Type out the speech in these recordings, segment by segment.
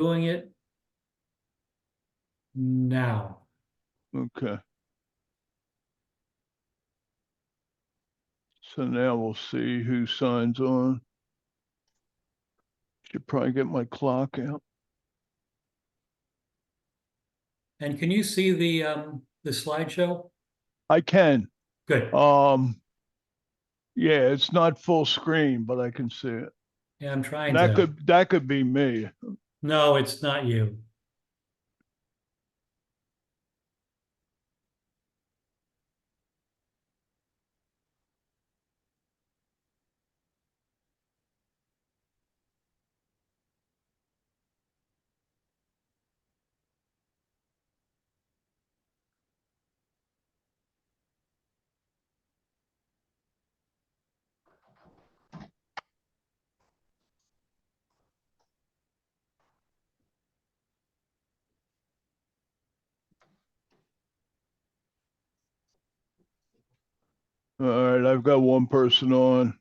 doing it now. Okay. So now we'll see who signs on. Should probably get my clock out. And can you see the slideshow? I can. Good. Yeah, it's not full screen, but I can see it. Yeah, I'm trying That to. could be me. No, it's not you. All right, I've got one person on.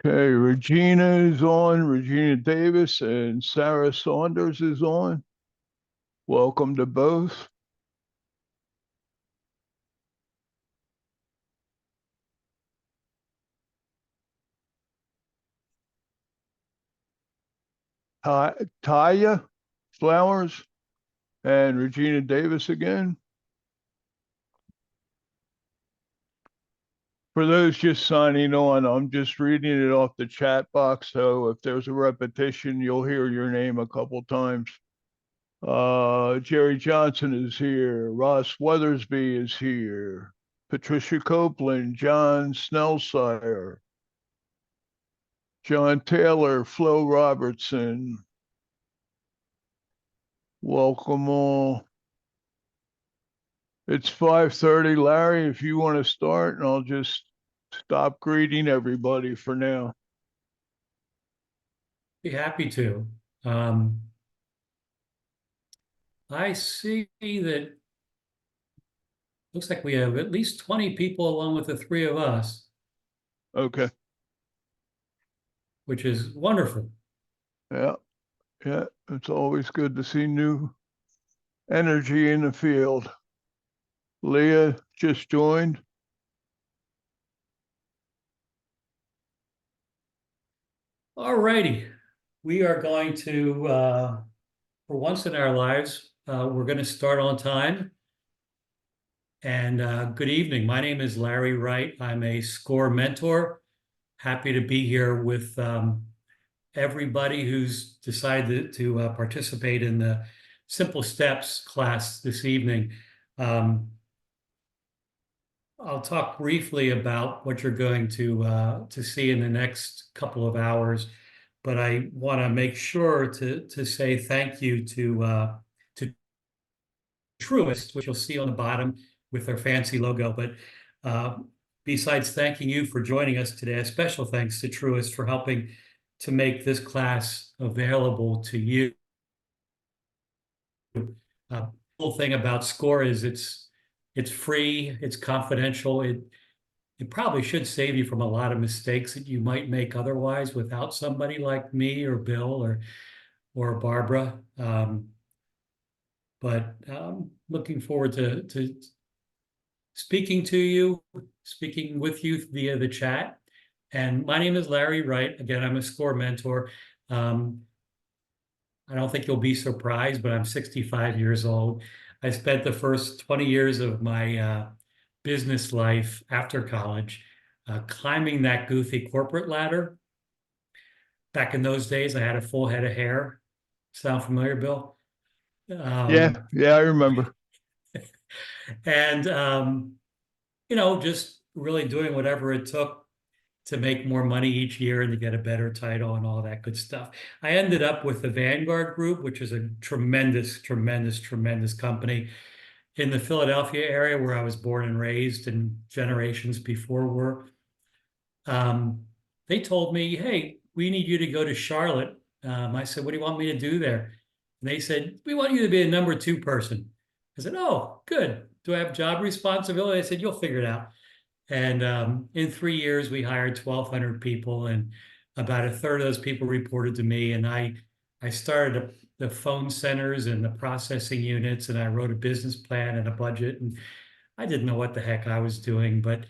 Okay, Regina is on, Regina Davis, and Sarah Saunders is on. Welcome to both. Taya Flowers and Regina Davis again. For those just signing on, I'm just reading it off the chat box. So if there's a repetition, you'll hear your name a couple times. Jerry Johnson is here. Ross Weathersby is here. Patricia Copeland, John Snellsire, John Taylor, Flo Robertson. Welcome all. It's 5:30, Larry, if you want to start, and I'll just stop greeting everybody for now. Be happy to. I see that looks like we have at least 20 people along with the three of us, Okay. which is wonderful. Yeah. Yeah. It's always good to see new energy in the field. Leah just joined. All righty. We are going to, for once in our lives, we're going to start on time. And good evening. My name is Larry Wright. I'm a SCORE mentor. Happy to be here with everybody who's decided to participate in the Simple Steps class this evening. I'll talk briefly about what you're going to see in the next couple of hours, but I want to make sure to say thank you to Truist, which you'll see on the bottom with their fancy logo. But besides thanking you for joining us today, a special thanks to Truist for helping to make this class available to you. The cool thing about SCORE is it's free, it's confidential. It probably should save you from a lot of mistakes that you might make otherwise without somebody like me or Bill or Barbara. But looking forward to speaking to you, speaking with you via the chat. And my name is Larry Wright. Again, I'm a SCORE mentor. I don't think you'll be surprised, but I'm 65 years old. I spent the first 20 years of my business life after college climbing that goofy corporate ladder. Back in those days, I had a full head of hair. Sound familiar, Bill? Yeah, I remember. And, just really doing whatever it took to make more money each year and to get a better title and all that good stuff. I ended up with the Vanguard Group, which is a tremendous, tremendous, tremendous company in the Philadelphia area where I was born and raised and generations before were. They told me, hey, we need you to go to Charlotte. I said, what do you want me to do there? And they said, we want you to be a number two person. I said, oh, good. Do I have job responsibility? I said, you'll figure it out. And in 3 years, we hired 1,200 people, and about a third of those people reported to me. And I started the phone centers and the processing units, and I wrote a business plan and a budget. And I didn't know what the heck I was doing, but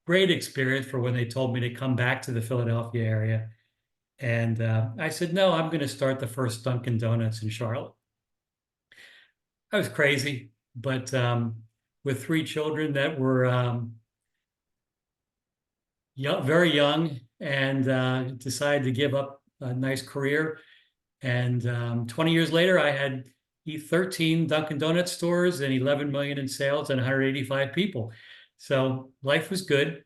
great experience for when they told me to come back to the Philadelphia area. And I said, no, I'm going to start the first Dunkin' Donuts in Charlotte. I was crazy, but with three children that were young, very young, and decided to give up a nice career. And 20 years later, I had 13 Dunkin' Donuts stores and 11 million in sales and 185 people. So life was good.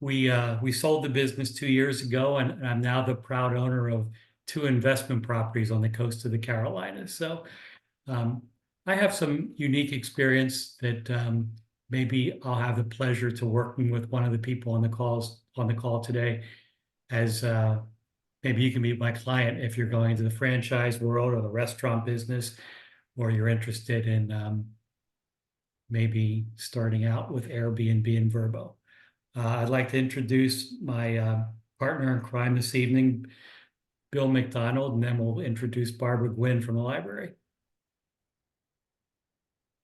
We sold the business 2 years ago, and I'm now the proud owner of two investment properties on the coast of the Carolinas. So um, I have some unique experience that maybe I'll have the pleasure to working with one of the people on the call today, as maybe you can be my client if you're going to the franchise world or the restaurant business, or you're interested in maybe starting out with Airbnb and Verbo. I'd like to introduce my partner in crime this evening, Bill McDonald, and then we'll introduce Barbara Gwynn from the library.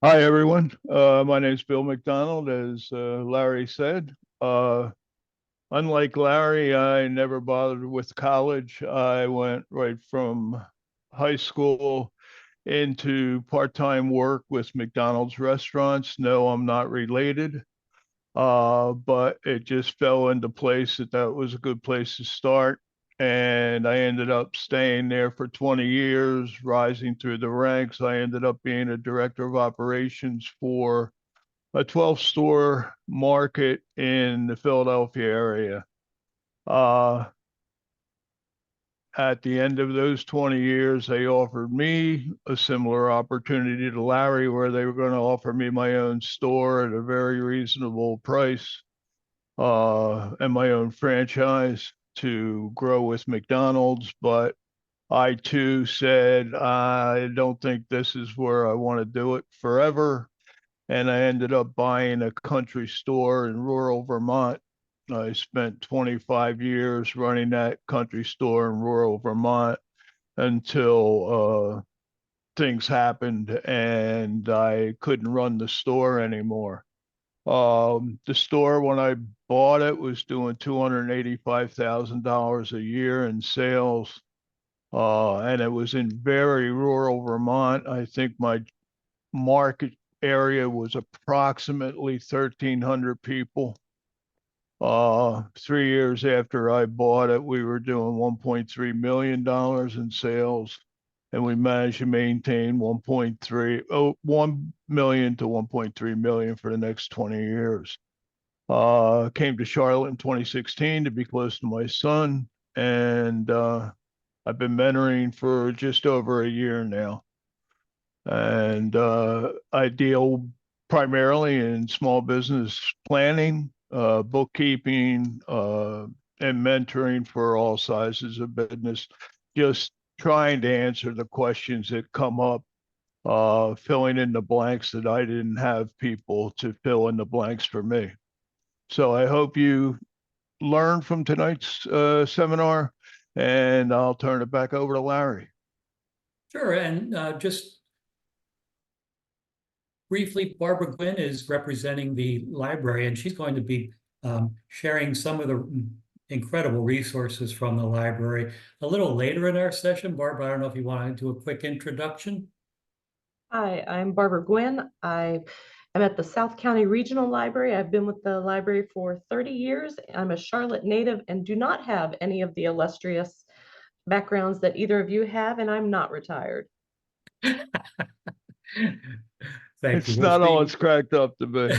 Hi, everyone. My name is Bill McDonald, as Larry said. Unlike Larry, I never bothered with college. I went right from high school into part-time work with McDonald's restaurants. No, I'm not related, but it just fell into place that that was a good place to start. And I ended up staying there for 20 years, rising through the ranks. I ended up being a director of operations for a 12-store market in the Philadelphia area. At the end of those 20 years, they offered me a similar opportunity to Larry, where they were going to offer me my own store at a very reasonable price, and my own franchise to grow with McDonald's. But I too said, I don't think this is where I want to do it forever. And I ended up buying a country store in rural Vermont. I spent 25 years running that country store in rural Vermont until things happened and I couldn't run the store anymore. The store, when I bought it, was doing $285,000 a year in sales, and it was in very rural Vermont. I think my market area was approximately 1,300 people. 3 years after I bought it, we were doing $1.3 million in sales, and we managed to maintain 1 million to 1.3 million for the next 20 years. Came to Charlotte in 2016 to be close to my son, and I've been mentoring for just over a year now. And I deal primarily in small business planning, bookkeeping, and mentoring for all sizes of business, just trying to answer the questions that come up, filling in the blanks that I didn't have people to fill in the blanks for me. So I hope you learn from tonight's seminar, and I'll turn it back over to Larry. Sure, and just briefly, Barbara Gwynn is representing the library, and she's going to be sharing some of the incredible resources from the library a little later in our session. Barbara, I don't know if you want to do a quick introduction. Hi, I'm Barbara Gwynn. I am at the South County Regional Library. I've been with the library for 30 years. I'm a Charlotte native and do not have any of the illustrious backgrounds that either of you have, and I'm not retired. Thank you. It's not all it's cracked up to be.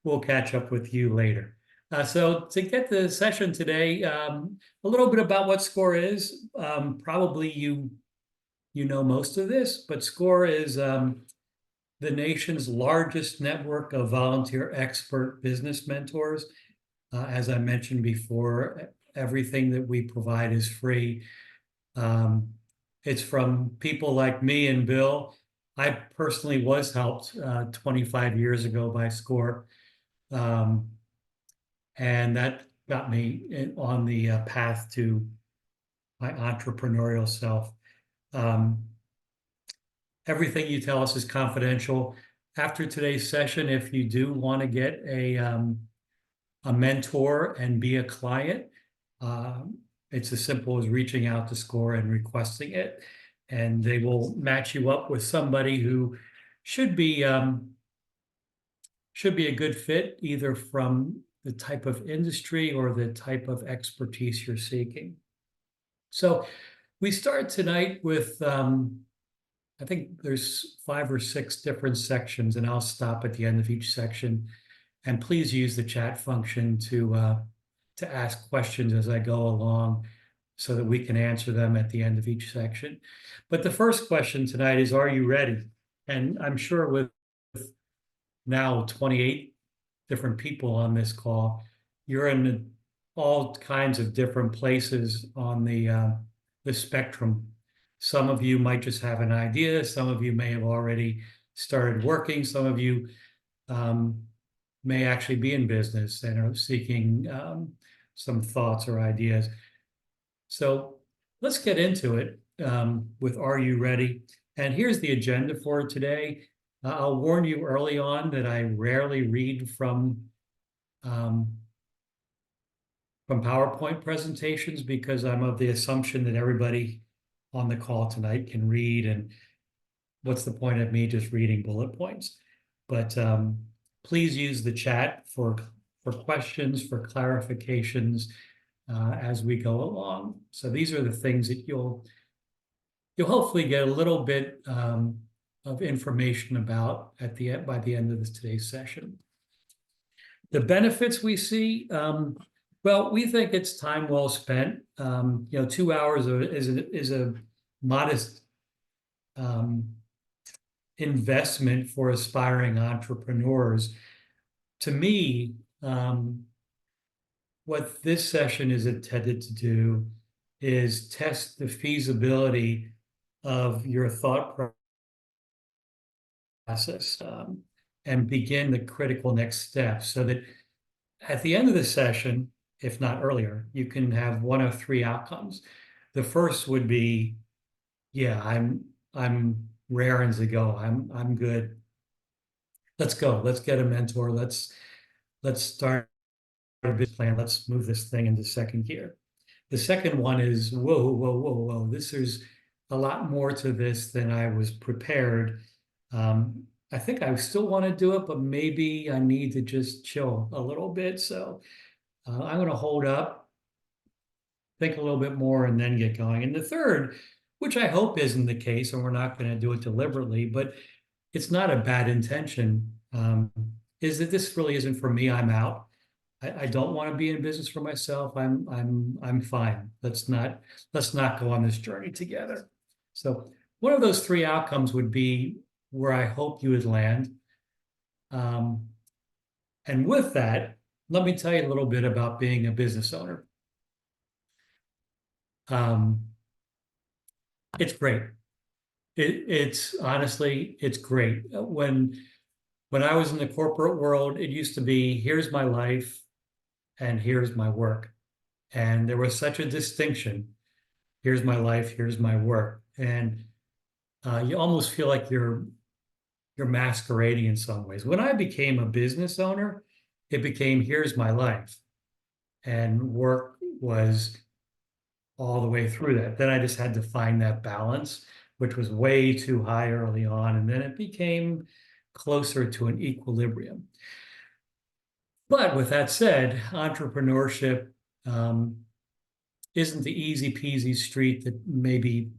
We'll catch up with you later. So to get the session today, a little bit about what SCORE is. Probably you know most of this, but SCORE is the nation's largest network of volunteer expert business mentors. As I mentioned before, Everything that we provide is free. It's from people like me and Bill. I personally was helped 25 years ago by SCORE, and that got me on the path to my entrepreneurial self. Everything you tell us is confidential. After today's session, if you do want to get a mentor and be a client, it's as simple as reaching out to SCORE and requesting it, and they will match you up with somebody who should be a good fit, either from the type of industry or the type of expertise you're seeking. So we start tonight with, I think there's 5 or 6 different sections, and I'll stop at the end of each section. And please use the chat function to ask questions as I go along so that we can answer them at the end of each section. But the first question tonight is, are you ready? And I'm sure with now 28 different people on this call, you're in all kinds of different places on the spectrum. Some of you might just have an idea. Some of you may have already started working. Some of you may actually be in business and are seeking some thoughts or ideas. So let's get into it with Are You Ready? And here's the agenda for today. I'll warn you early on that I rarely read from PowerPoint presentations, because I'm of the assumption that everybody on the call tonight can read, and what's the point of me just reading bullet points? But please use the chat for questions, for clarifications as we go along. So these are the things that you'll hopefully get a little bit of information about by the end of today's session. The benefits we see, well, we think it's time well spent. 2 hours is a modest investment for aspiring entrepreneurs. To me, what this session is intended to do is test the feasibility of your thought process and begin the critical next steps, so that at the end of the session, if not earlier, you can have one of 3 outcomes. The first would be, yeah, I'm raring to go. I'm good. Let's go. Let's get a mentor. Let's start a business plan. Let's move this thing into second gear. The second one is, whoa, whoa, whoa, whoa. This is a lot more to this than I was prepared. I think I still want to do it, but maybe I need to just chill a little bit. So I'm going to hold up, think a little bit more, and then get going. And the third, which I hope isn't the case, and we're not going to do it deliberately, but it's not a bad intention, is that this really isn't for me. I'm out. I don't want to be in business for myself. I'm fine. Let's not go on this journey together. So one of those 3 outcomes would be where I hope you would land. And with that, let me tell you a little bit about being a business owner. It's great. It's honestly, it's great. When I was in the corporate world, it used to be, here's my life and here's my work. And there was such a distinction. Here's my life, here's my work. And you almost feel like you're masquerading in some ways. When I became a business owner, it became, here's my life. And work was all the way through that. Then I just had to find that balance, which was way too high early on. And then it became closer to an equilibrium. But with that said, entrepreneurship isn't the easy peasy street that maybe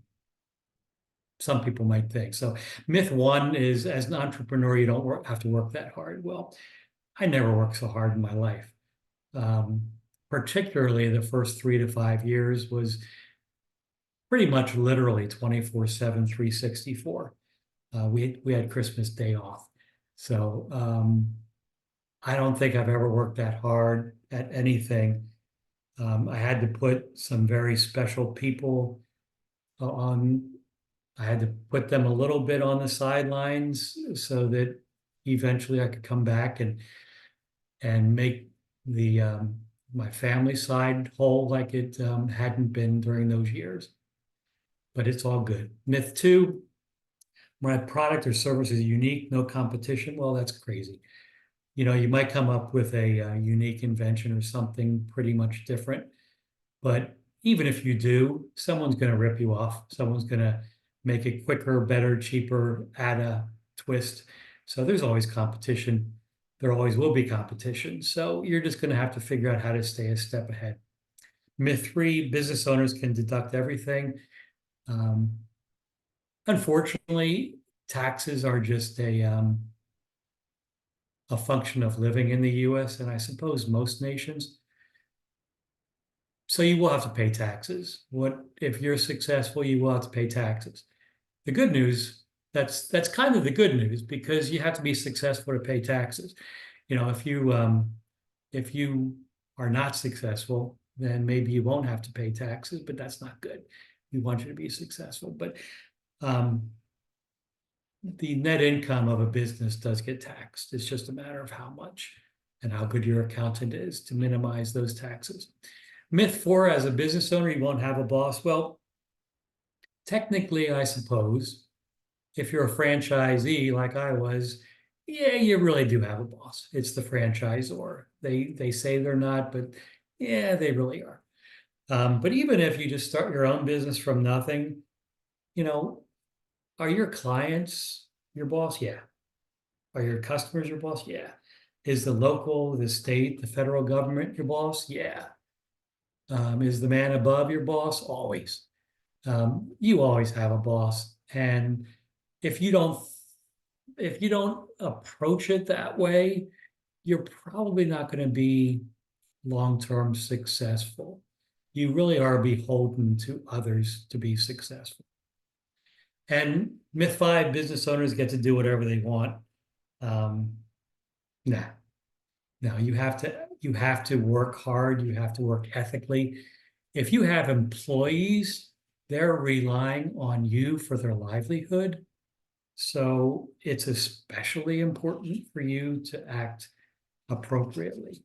some people might think. So myth 1 is, as an entrepreneur, you don't have to work that hard. Well, I never worked so hard in my life. Particularly the first 3 to 5 years was pretty much literally 24/7, 364. We had Christmas Day off. So I don't think I've ever worked that hard at anything I had to put some very special people on. I had to put them a little bit on the sidelines so that eventually I could come back and make the my family side whole like it hadn't been during those years. But it's all good. Myth two, my product or service is unique, no competition. Well, that's crazy. You know, you might come up with a unique invention or something pretty much different, but even if you do, someone's going to rip you off. Someone's going to make it quicker, better, cheaper, add a twist. So there's always competition. There always will be competition. So you're just going to have to figure out how to stay a step ahead. Myth three, business owners can deduct everything. Um, Unfortunately, taxes are just a function of living in the US and I suppose most nations. So you will have to pay taxes. What if you're successful, you will have to pay taxes. The good news, that's kind of the good news because you have to be successful to pay taxes. You know, if you are not successful, then maybe you won't have to pay taxes, but that's not good. We want you to be successful. But the net income of a business does get taxed. It's just a matter of how much and how good your accountant is to minimize those taxes. Myth four, as a business owner, you won't have a boss. Well, technically, I suppose, if you're a franchisee like I was, yeah, you really do have a boss. It's the franchisor. They say they're not, but yeah, they really are. But even if you just start your own business from nothing, you know, are your clients your boss? Yeah. Are your customers your boss? Yeah. Is the local, the state, the federal government your boss? Yeah. Is the man above your boss? Always. You always have a boss. And if you don't if you don't approach it that way, you're probably not going to be long-term successful. You really are beholden to others to be successful. And myth five, business owners get to do whatever they want. Nah, no, you have to work hard, you have to work ethically. If you have employees, they're relying on you for their livelihood. So it's especially important for you to act appropriately.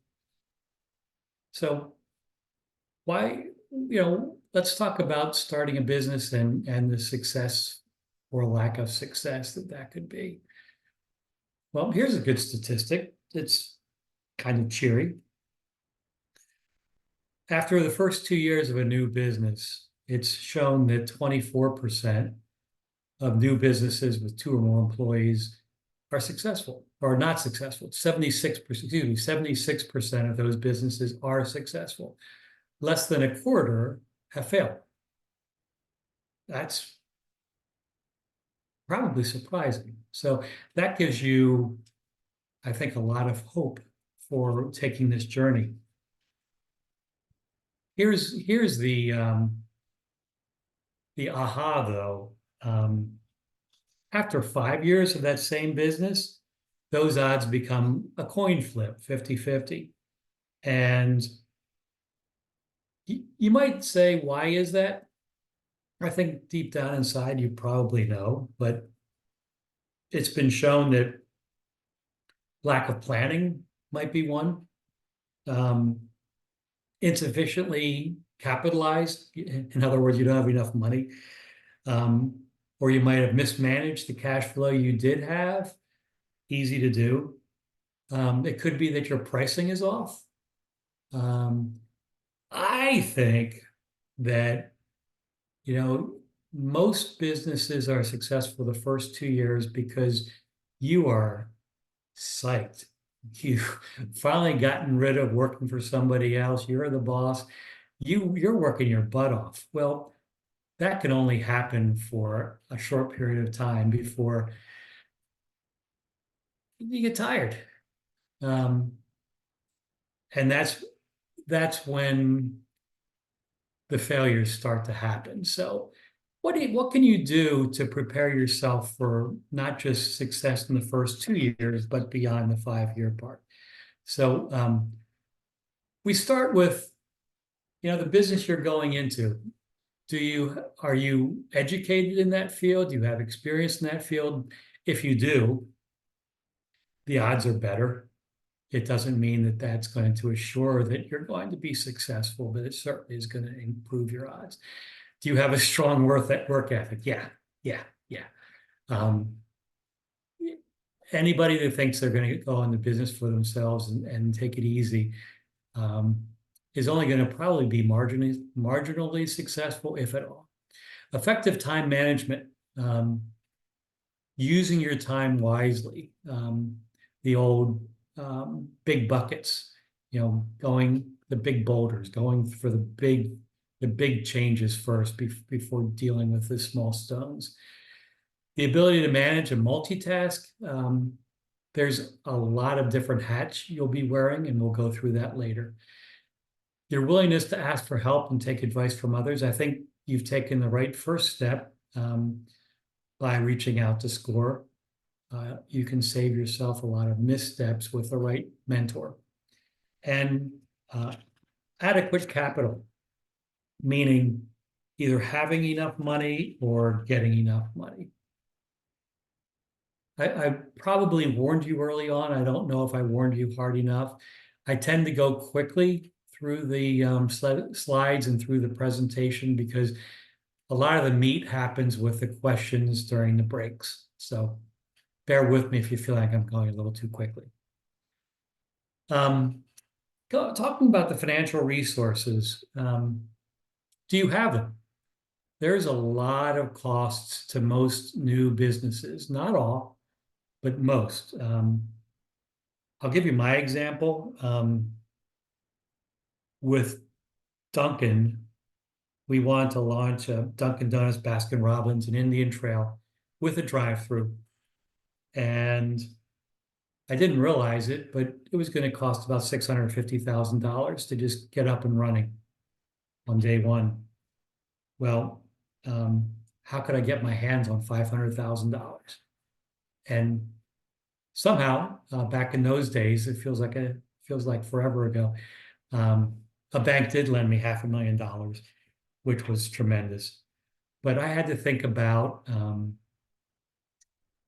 So why, let's talk about starting a business and the success or lack of success that could be. Well, here's a good statistic. It's kind of cheery. After the first 2 years of a new business, it's shown that 24% of new businesses with two or more employees are successful or not successful. 76%, 76% of those businesses are successful. Less than a quarter have failed. That's probably surprising. So that gives you, I think, a lot of hope for taking this journey. Here's the aha though. After 5 years of that same business, those odds become a coin flip, 50-50. And you might say, why is that? I think deep down inside, you probably know, but it's been shown that lack of planning might be one. Insufficiently capitalized. In other words, you don't have enough money. Or you might have mismanaged the cash flow you did have. Easy to do. It could be that your pricing is off. I think that, most businesses are successful the first 2 years because you are psyched. You've finally gotten rid of working for somebody else. You're the boss. You're working your butt off. Well, that can only happen for a short period of time before you get tired. And that's when the failures start to happen. So what can you do to prepare yourself for not just success in the first 2 years, but beyond the 5-year part? So we start with the business you're going into, are you educated in that field? Do you have experience in that field? If you do, the odds are better. It doesn't mean that that's going to assure that you're going to be successful, but it certainly is going to improve your odds. Do you have a strong work ethic? Yeah, yeah, yeah. Um, Anybody that thinks they're going to go into business for themselves and take it easy um, is only going to probably be marginally successful, if at all. Effective time management, using your time wisely, the old big buckets, going the big boulders, going for the big changes first before dealing with the small stones. The ability to manage and multitask. There's a lot of different hats you'll be wearing, and we'll go through that later. Your willingness to ask for help and take advice from others. I think you've taken the right first step by reaching out to SCORE. You can save yourself a lot of missteps with the right mentor. And adequate capital, meaning either having enough money or getting enough money. I probably warned you early on. I don't know if I warned you hard enough. I tend to go quickly through the slides and through the presentation because a lot of the meat happens with the questions during the breaks. So bear with me if you feel like I'm going a little too quickly. Talking about the financial resources, do you have them? There's a lot of costs to most new businesses, not all, but most. I'll give you my example. With Dunkin', we wanted to launch a Dunkin' Donuts, Baskin Robbins, and Indian Trail with a drive-through. And I didn't realize it, but it was going to cost about $650,000 to just get up and running on day one. Well, how could I get my hands on $500,000? And somehow, back in those days, it feels like forever ago. A bank did lend me $500,000, which was tremendous. But I had to think about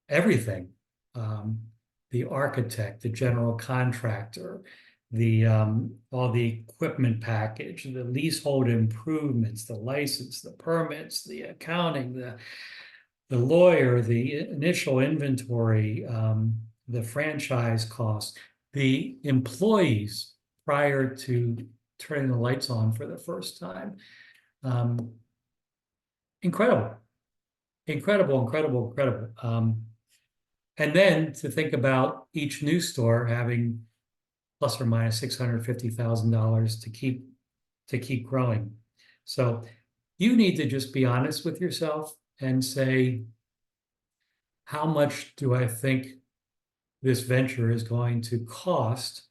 everything. The architect, the general contractor, all the equipment package, the leasehold improvements, the license, the permits, the accounting, the lawyer, the initial inventory, the franchise costs, the employees prior to turning the lights on for the first time. Incredible. And then to think about each new store having plus or minus $650,000 to keep growing. So you need to just be honest with yourself and say, how much do I think this venture is going to cost?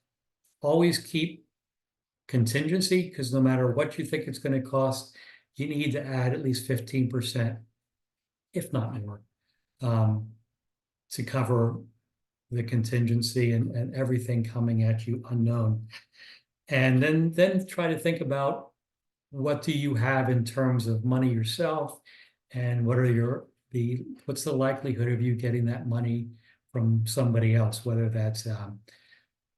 Always keep contingency, because no matter what you think it's going to cost, you need to add at least 15%, if not more, to cover the contingency and everything coming at you unknown. And then try to think about what do you have in terms of money yourself, and what's the likelihood of you getting that money from somebody else, whether that's a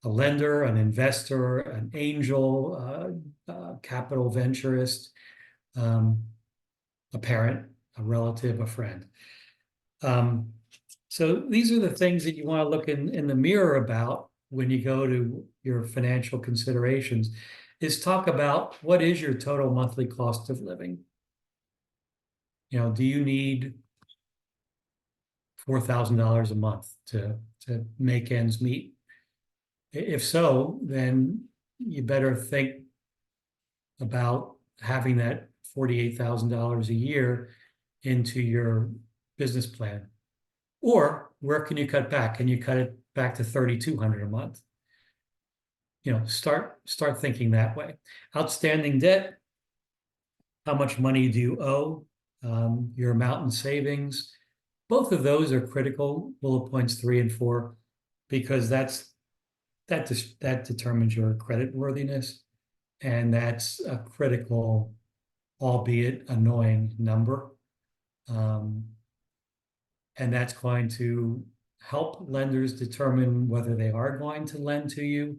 lender, an investor, an angel, capital venturist, a parent, a relative, a friend. So these are the things that you want to look in the mirror about when you go to your financial considerations, is talk about what is your total monthly cost of living. Do you need $4,000 a month to make ends meet? If so, then you better think about having that $48,000 a year into your business plan. Or where can you cut back? Can you cut it back to $3,200 a month? Start thinking that way. Outstanding debt. How much money do you owe? Your amount in savings. Both of those are critical, bullet points 3 and 4, because that determines your credit worthiness. And that's a critical, albeit annoying number. And that's going to help lenders determine whether they are going to lend to you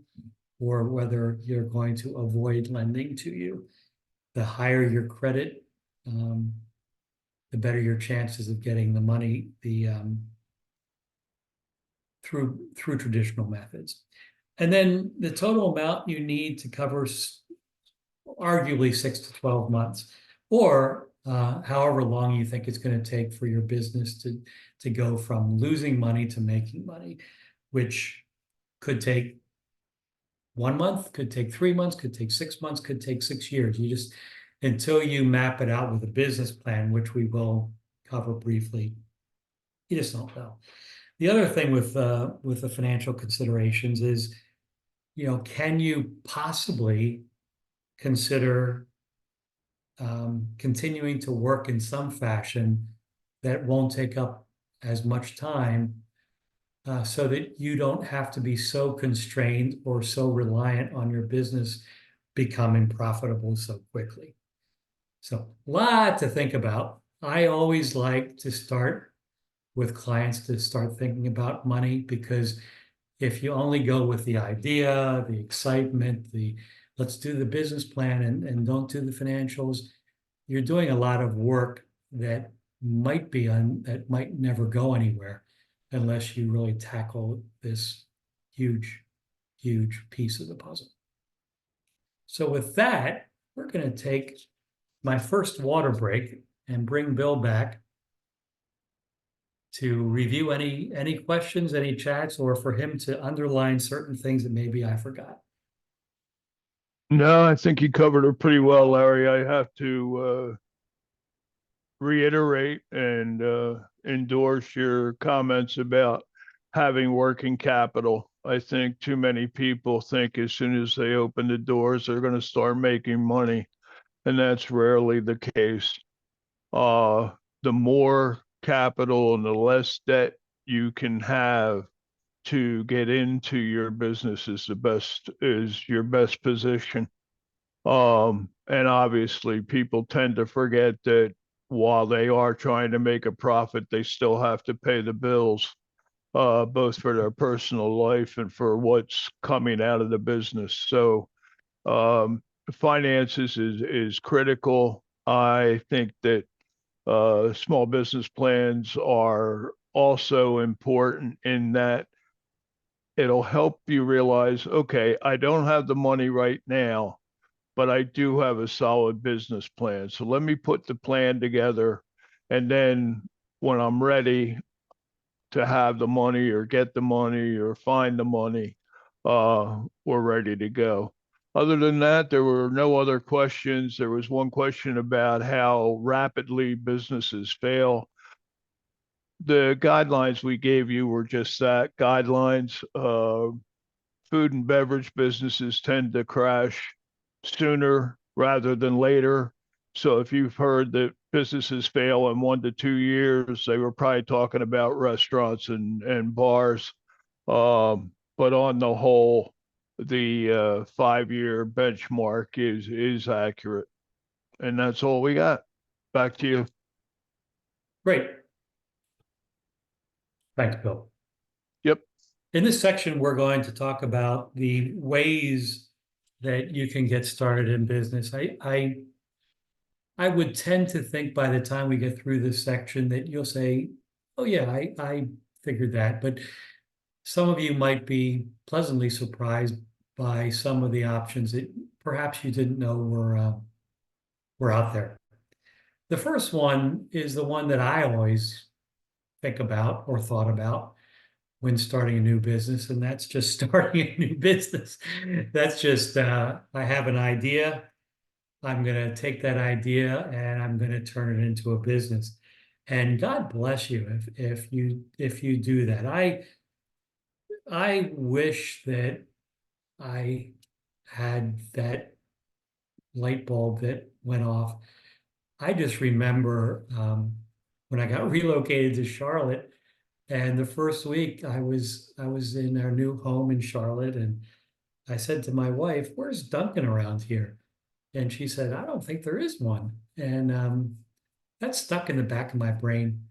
or whether you're going to avoid lending to you. The higher your credit, the better your chances of getting the money through traditional methods. And then the total amount you need to cover arguably 6 to 12 months, or however long you think it's going to take for your business to go from losing money to making money, which could take 1 month, could take 3 months, could take 6 months, could take 6 years. You just, until you map it out with a business plan, which we will cover briefly, you just don't know. The other thing with the financial considerations is, can you possibly consider continuing to work in some fashion that won't take up as much time, so that you don't have to be so constrained or so reliant on your business becoming profitable so quickly. So, a lot to think about. I always like to start with clients to start thinking about money, because if you only go with the idea, the excitement, let's do the business plan and don't do the financials, you're doing a lot of work that that might never go anywhere unless you really tackle this huge, huge piece of the puzzle. So with that, we're going to take my first water break and bring Bill back to review any questions, any chats, or for him to underline certain things that maybe I forgot. No, I think you covered it pretty well, Larry. I have to reiterate and endorse your comments about having working capital. I think too many people think as soon as they open the doors, they're going to start making money, and that's rarely the case. The more capital and the less debt you can have to get into your business is your best position. And obviously people tend to forget that while they are trying to make a profit, they still have to pay the bills, both for their personal life and for what's coming out of the business. So finances is critical. I think that small business plans are also important in that it'll help you realize, okay, I don't have the money right now, but I do have a solid business plan. So let me put the plan together. And then when I'm ready to have the money or get the money or find the money, we're ready to go. Other than that, there were no other questions. There was one question about how rapidly businesses fail. The guidelines we gave you were just that, guidelines. Food and beverage businesses tend to crash sooner rather than later. So if you've heard that businesses fail in 1 to 2 years, they were probably talking about restaurants and bars. But on the whole, the 5-year benchmark is accurate. And that's all we got. Back to you. Great. Thanks, Bill. Yep. In this section, we're going to talk about the ways that you can get started in business. I would tend to think by the time we get through this section that you'll say, oh yeah, I figured that. But some of you might be pleasantly surprised by some of the options that perhaps you didn't know were out there. The first one is the one that I always think about or thought about when starting a new business, and that's just starting a new business. That's just, I have an idea. I'm going to take that idea and I'm going to turn it into a business. And God bless you if you do that. I wish that I had that light bulb that went off. I just remember when I got relocated to Charlotte, and the first week I was in our new home in Charlotte, and I said to my wife, "Where's Dunkin' around here?" And she said, "I don't think there is one." And that stuck in the back of my brain.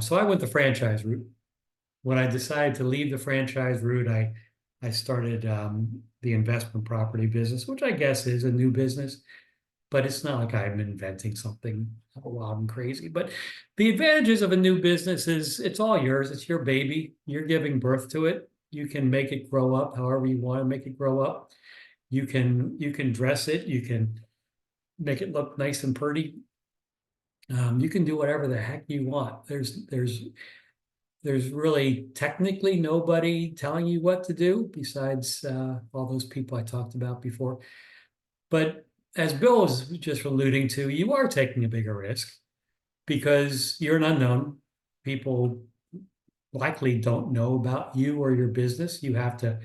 So I went the franchise route. When I decided to leave the franchise route, I started the investment property business, which I guess is a new business, but it's not like I'm inventing something wild and crazy. But the advantages of a new business is it's all yours. It's your baby. You're giving birth to it. You can make it grow up however you want to make it grow up. You can dress it. You can make it look nice and pretty. You can do whatever the heck you want. There's really technically nobody telling you what to do besides all those people I talked about before. But as Bill was just alluding to, you are taking a bigger risk because you're an unknown. People likely don't know about you or your business. You have to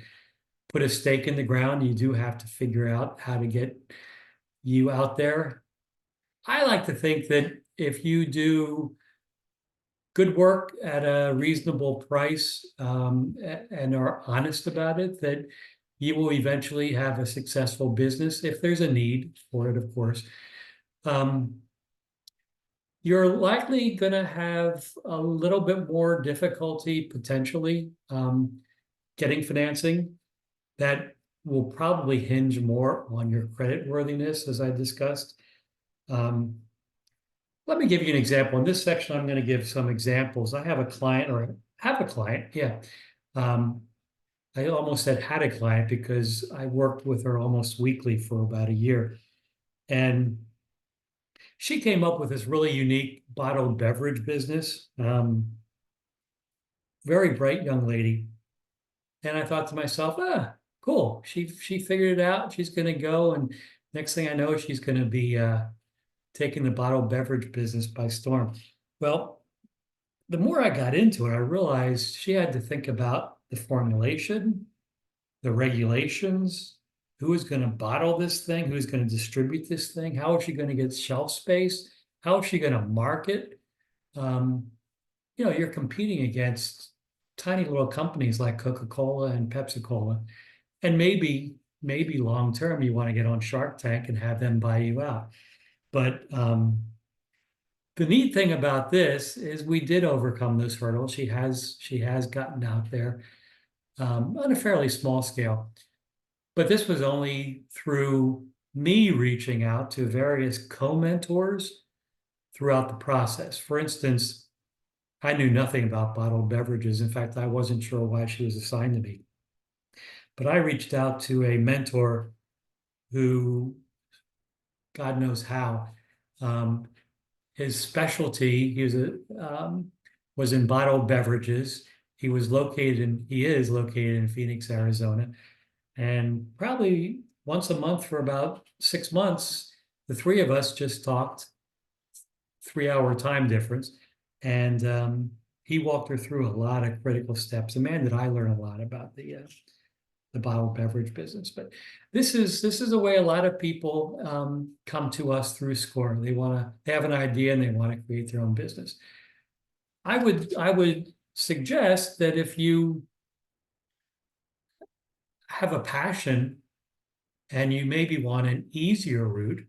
put a stake in the ground. You do have to figure out how to get you out there. I like to think that if you do good work at a reasonable price and are honest about it, that you will eventually have a successful business if there's a need for it, of course. Um, you're likely going to have a little bit more difficulty potentially getting financing. That will probably hinge more on your credit worthiness, as I discussed. Um, Let me give you an example. In this section, I'm going to give some examples. I have a client, or have a client, yeah. Um, I almost said had a client because I worked with her almost weekly for about a year. And she came up with this really unique bottled beverage business. Very bright young lady. And I thought to myself, cool. She figured it out. She's going to go. And next thing I know, she's going to be taking the bottled beverage business by storm. Well, the more I got into it, I realized she had to think about the formulation, the regulations, who is going to bottle this thing, who's going to distribute this thing, how is she going to get shelf space, how is she going to market? Um, you're competing against tiny little companies like Coca-Cola and Pepsi-Cola, and maybe long term you want to get on Shark Tank and have them buy you out. But the neat thing about this is we did overcome those hurdles. She has gotten out there on a fairly small scale, but this was only through me reaching out to various co-mentors throughout the process. For instance, I knew nothing about bottled beverages. In fact, I wasn't sure why she was assigned to me. But I reached out to a mentor who, God knows how, um, his specialty, was in bottled beverages. He is located in Phoenix, Arizona. And probably once a month for about 6 months, the three of us just talked, 3 hour time difference. And he walked her through a lot of critical steps. A man that I learned a lot about the bottled beverage business. But this is a way a lot of people come to us through SCORE. They have an idea and they want to create their own business. I would suggest that if you have a passion and you maybe want an easier route,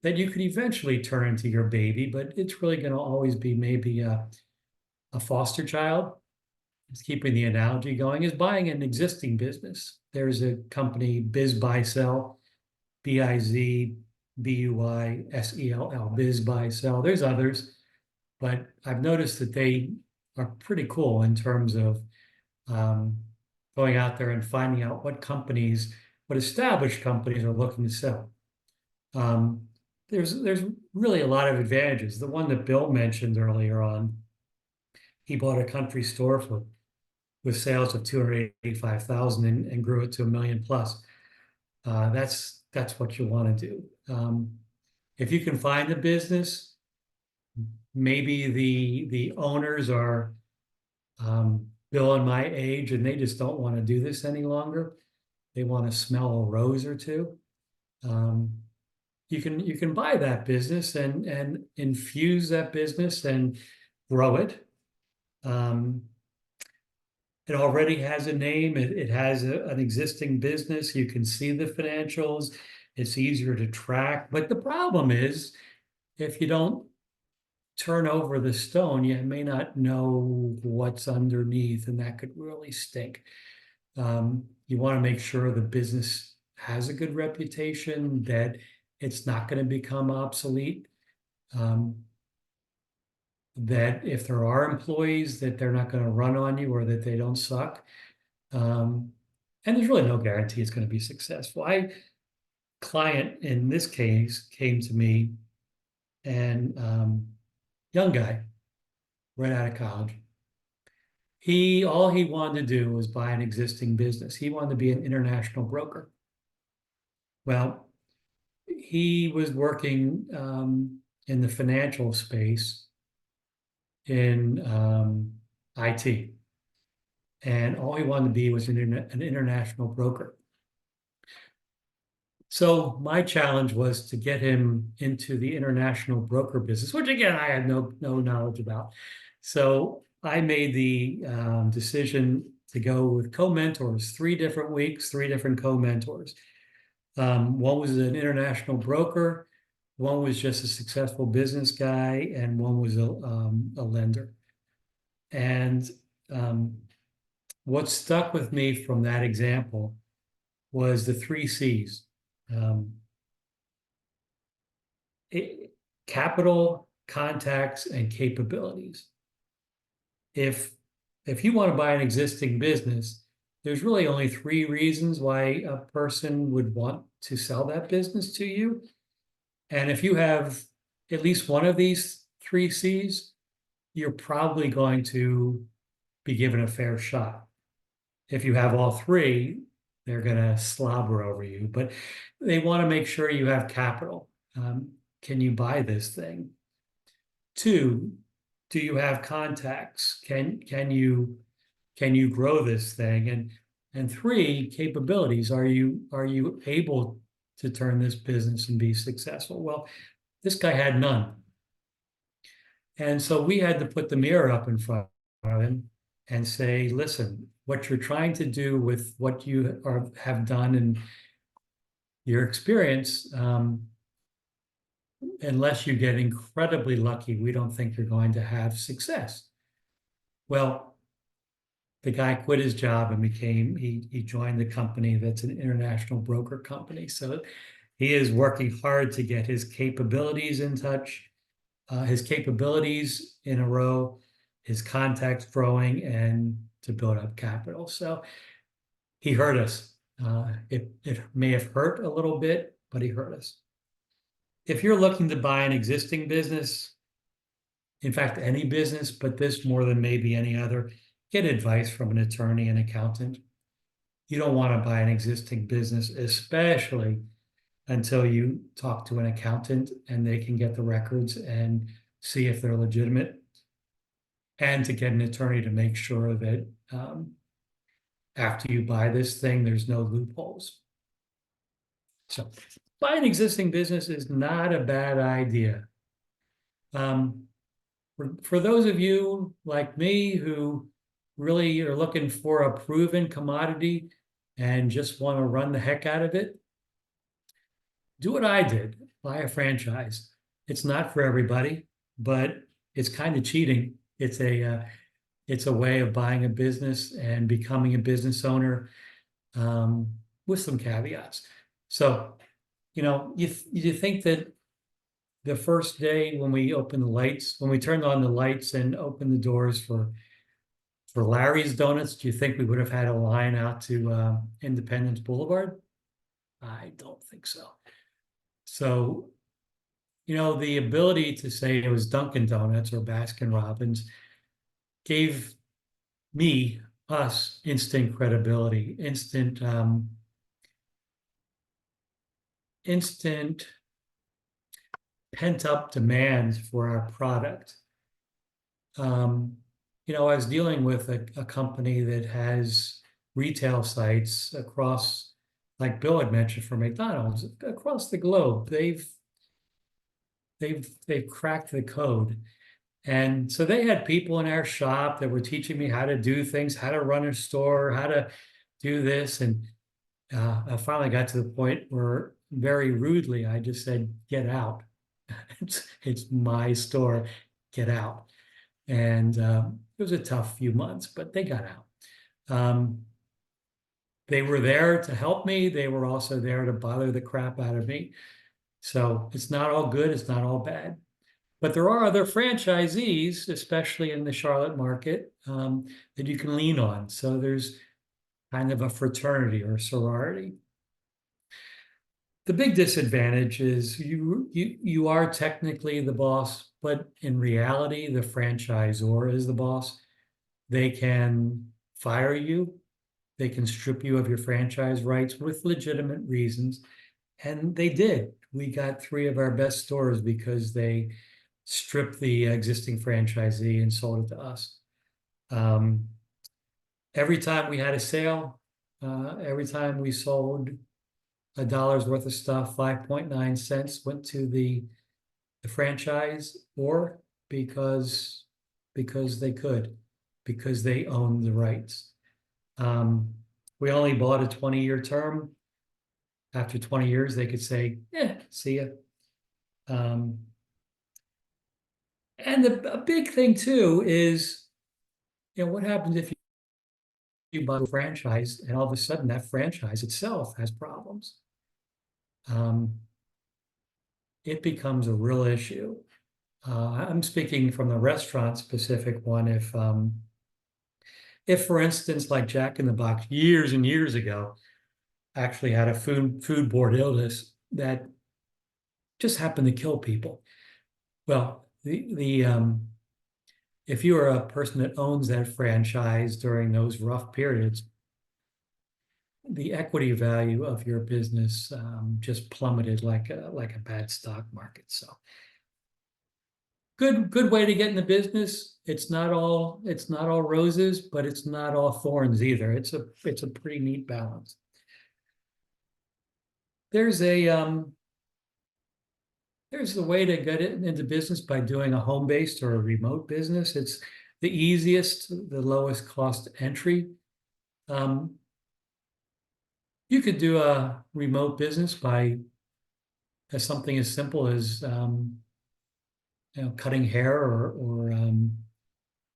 that you could eventually turn into your baby, but it's really going to always be maybe a foster child. Just keeping the analogy going, is buying an existing business. There's a company, Biz Buy Sell, BIZBUYSELL, Biz Buy Sell. There's others, but I've noticed that they are pretty cool in terms of going out there and finding out what established companies are looking to sell. There's really a lot of advantages. The one that Bill mentioned earlier on, he bought a country store with sales of 285,000 and grew it to 1 million plus. That's what you want to do. If you can find a business, maybe the owners are Bill and my age, and they just don't want to do this any longer. They want to smell a rose or two. You can buy that business and infuse that business and grow it. It already has a name. It has an existing business. You can see the financials. It's easier to track. But the problem is, if you don't turn over the stone, you may not know what's underneath, and that could really stink. You want to make sure the business has a good reputation, that it's not going to become obsolete. That if there are employees, that they're not going to run on you or that they don't suck. And there's really no guarantee it's going to be successful. Client in this case came to me, and young guy, right out of college. All he wanted to do was buy an existing business. He wanted to be an international broker. Well, he was working in the financial space in IT. And all he wanted to be was an international broker. So my challenge was to get him into the international broker business, which again, I had no knowledge about. So I made the decision to go with co-mentors, 3 different weeks, 3 different co-mentors. One was an international broker, one was just a successful business guy, and one was a lender. And what stuck with me from that example was the 3 C's. Capital, contacts, and capabilities. If you want to buy an existing business, there's really only 3 reasons why a person would want to sell that business to you. And if you have at least one of these 3 C's, you're probably going to be given a fair shot. If you have all 3, they're going to slobber over you. But they want to make sure you have capital. Can you buy this thing? 2, do you have contacts? Can you grow this thing? And 3, capabilities. Are you able to turn this business and be successful? Well, this guy had none. And so we had to put the mirror up in front of him and say, listen, what you're trying to do with what you have done and your experience, unless you get incredibly lucky, we don't think you're going to have success. Well, the guy quit his job and he joined the company that's an international broker company. So he is working hard to get his capabilities in touch, his capabilities in a row, his contacts growing, and to build up capital. So he hurt us. It may have hurt a little bit, but he hurt us. If you're looking to buy an existing business, in fact, any business, but this more than maybe any other, get advice from an attorney and accountant. You don't want to buy an existing business, especially until you talk to an accountant and they can get the records and see if they're legitimate, and to get an attorney to make sure that after you buy this thing, there's no loopholes. So buy an existing business is not a bad idea. For those of you like me who really are looking for a proven commodity and just want to run the heck out of it, do what I did, buy a franchise. It's not for everybody, but it's kind of cheating. It's a way of buying a business and becoming a business owner, with some caveats. So, you think that the first day when we turned on the lights and opened the doors for Larry's Donuts, do you think we would have had a line out to Independence Boulevard? I don't think so. So, the ability to say it was Dunkin' Donuts or Baskin Robbins gave us instant credibility, instant pent-up demand for our product. I was dealing with a company that has retail sites across, like Bill had mentioned, for McDonald's, across the globe. They've cracked the code. And so they had people in our shop that were teaching me how to do things, how to run a store, how to do this. And I finally got to the point where very rudely I just said, get out. It's my store, get out. And it was a tough few months, but they got out. They were there to help me. They were also there to bother the crap out of me. So it's not all good. It's not all bad. But there are other franchisees, especially in the Charlotte market, that you can lean on. So there's kind of a fraternity or sorority. The big disadvantage is you are technically the boss, but in reality, the franchisor is the boss. They can fire you. They can strip you of your franchise rights with legitimate reasons. And they did. We got 3 of our best stores because they stripped the existing franchisee and sold it to us. Every time we had a sale, every time we sold $1 worth of stuff, 5.9 cents went to the franchise, or because they could, because they owned the rights. We only bought a 20-year term. After 20 years, they could say, see ya. And a big thing too is, what happens if you buy a franchise and all of a sudden that franchise itself has problems? It becomes a real issue. I'm speaking from the restaurant specific one. If for instance, like Jack in the Box years and years ago, actually had a foodborne illness that just happened to kill people. Well, if you are a person that owns that franchise during those rough periods, the equity value of your business just plummeted like a bad stock market. So good way to get in the business. It's not all roses, but it's not all thorns either. It's a pretty neat balance. There's a way to get it into business by doing a home-based or a remote business. It's the easiest, the lowest cost entry. You could do a remote business by something as simple as cutting hair or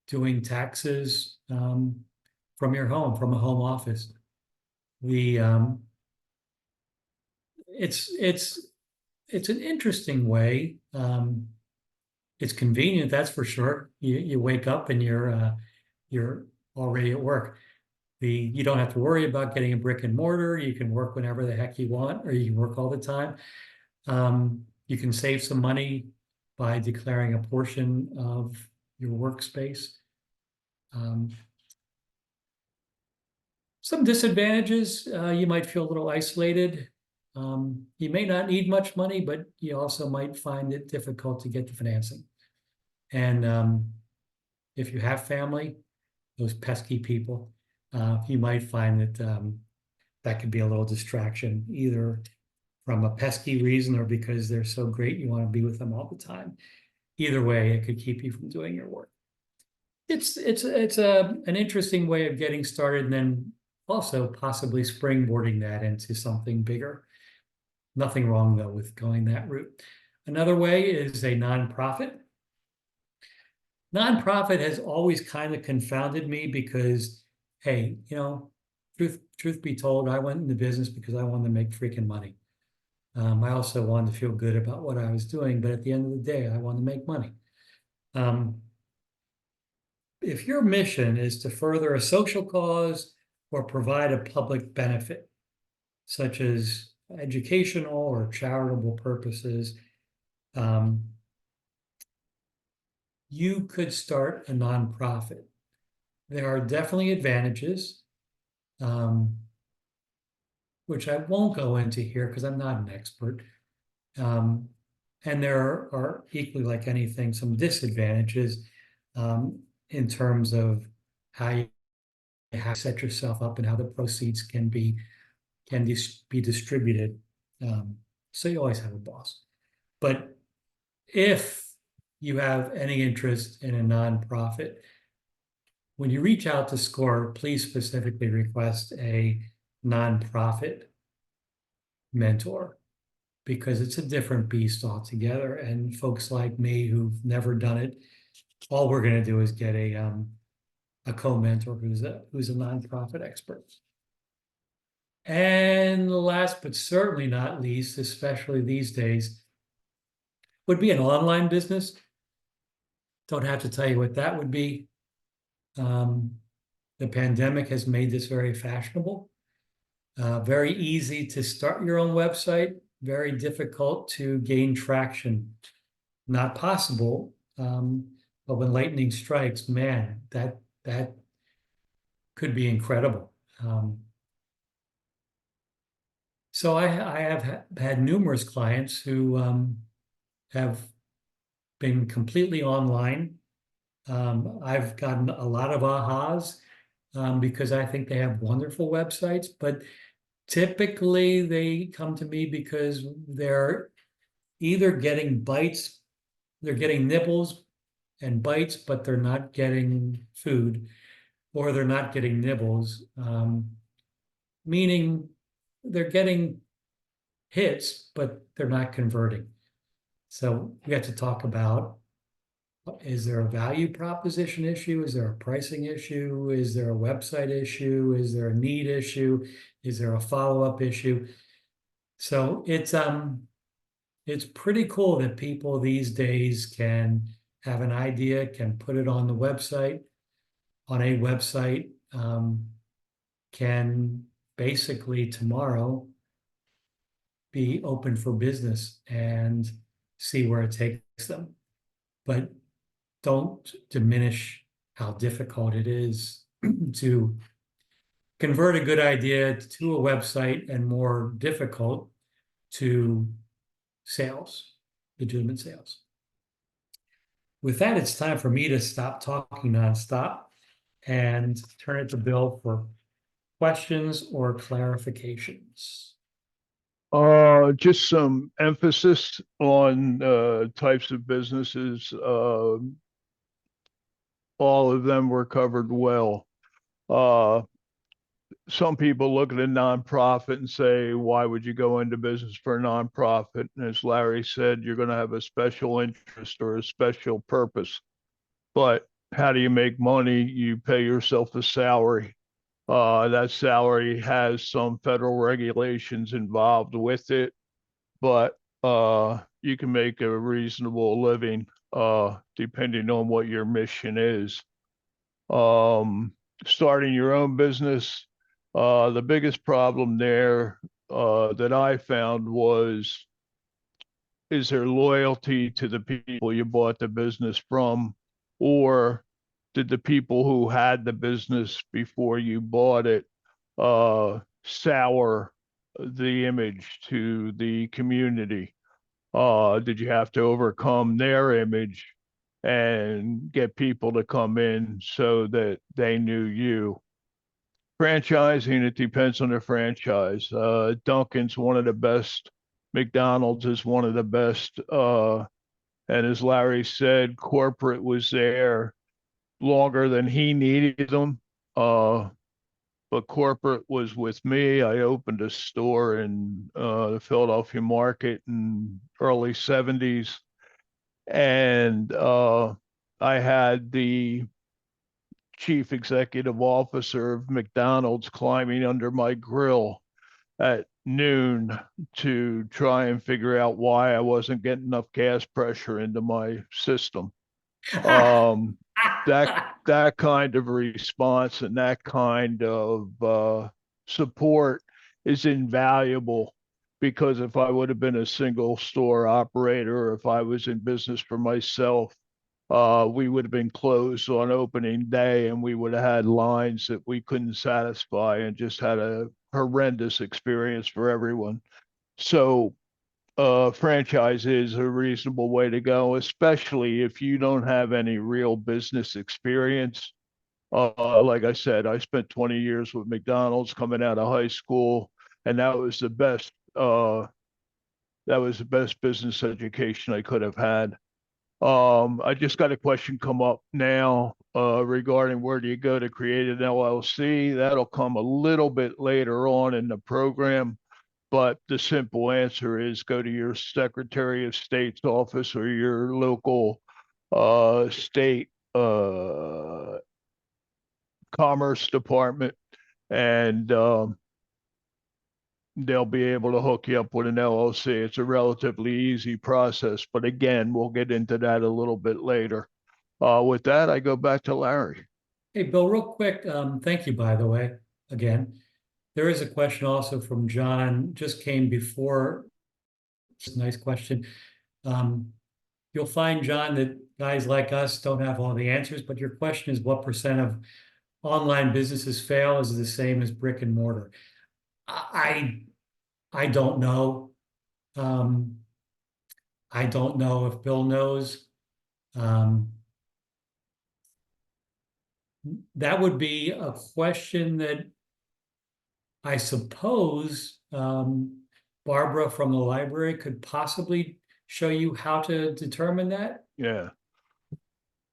doing taxes from your home, from a home office. It's an interesting way. It's convenient, that's for sure. You wake up and you're already at work. You don't have to worry about getting a brick and mortar. You can work whenever the heck you want, or you can work all the time. You can save some money by declaring a portion of your workspace. Some disadvantages, you might feel a little isolated. You may not need much money, but you also might find it difficult to get the financing. And if you have family, those pesky people, you might find that that could be a little distraction, either from a pesky reason or because they're so great you want to be with them all the time. Either way, it could keep you from doing your work. It's an interesting way of getting started, and then also possibly springboarding that into something bigger. Nothing wrong though with going that route. Another way is a nonprofit. Nonprofit has always kind of confounded me because, hey, truth be told, I went into business because I wanted to make freaking money. I also wanted to feel good about what I was doing, but at the end of the day, I wanted to make money. If your mission is to further a social cause or provide a public benefit, such as educational or charitable purposes, you could start a nonprofit. There are definitely advantages, which I won't go into here because I'm not an expert. And there are equally, like anything, some disadvantages in terms of how you set yourself up and how the proceeds can be distributed. So you always have a boss. But if you have any interest in a nonprofit, when you reach out to SCORE, please specifically request a nonprofit mentor because it's a different beast altogether. And folks like me who've never done it, all we're going to do is get a co-mentor who's a nonprofit expert. And last but certainly not least, especially these days, would be an online business. Don't have to tell you what that would be. The pandemic has made this very fashionable. Very easy to start your own website, very difficult to gain traction. Not possible, but when lightning strikes, man, that could be incredible. So I have had numerous clients who have been completely online. I've gotten a lot of ahas because I think they have wonderful websites, but typically they come to me because they're either getting bites, they're getting nibbles and bites, but they're not getting food, or they're not getting nibbles, meaning they're getting hits, but they're not converting. So we have to talk about, is there a value proposition issue? Is there a pricing issue? Is there a website issue? Is there a need issue? Is there a follow-up issue? So it's pretty cool that people these days can have an idea, can put it on the website, on a website, can basically tomorrow be open for business and see where it takes them. But don't diminish how difficult it is to convert a good idea to a website, and more difficult to sales, legitimate sales. With that, it's time for me to stop talking nonstop and turn it to Bill for questions or clarifications. Just some emphasis on types of businesses. All of them were covered well. Some people look at a nonprofit and say, why would you go into business for a nonprofit? And as Larry said, you're going to have a special interest or a special purpose. But how do you make money? You pay yourself a salary. That salary has some federal regulations involved with it, but you can make a reasonable living depending on what your mission is. Starting your own business, the biggest problem there that I found was, is there loyalty to the people you bought the business from, or did the people who had the business before you bought it sour the image to the community? Did you have to overcome their image and get people to come in so that they knew you? Franchising, it depends on the franchise. Dunkin's one of the best. McDonald's is one of the best. And as Larry said, corporate was there longer than he needed them. But corporate was with me. I opened a store in the Philadelphia market in early 70s. And I had the chief executive officer of McDonald's climbing under my grill at noon to try and figure out why I wasn't getting enough gas pressure into my system. That kind of response and that kind of support is invaluable, because if I would have been a single store operator, or if I was in business for myself, we would have been closed on opening day, and we would have had lines that we couldn't satisfy, and just had a horrendous experience for everyone. So franchise is a reasonable way to go, especially if you don't have any real business experience. Like I said, I spent 20 years with McDonald's coming out of high school, and that was the best. That was the best business education I could have had. I just got a question come up now regarding where do you go to create an LLC? That'll come a little bit later on in the program, but the simple answer is go to your Secretary of State's office or your local state commerce department, and they'll be able to hook you up with an LLC. It's a relatively easy process, but again, we'll get into that a little bit later. With that, I go back to Larry. Hey, Bill, real quick, thank you, by the way, again. There is a question also from John, just came before. It's a nice question. You'll find, John, that guys like us don't have all the answers, but your question is what % of online businesses fail is the same as brick and mortar? I don't know. I don't know if Bill knows. That would be a question that I suppose Barbara from the library could possibly show you how to determine that. Yeah.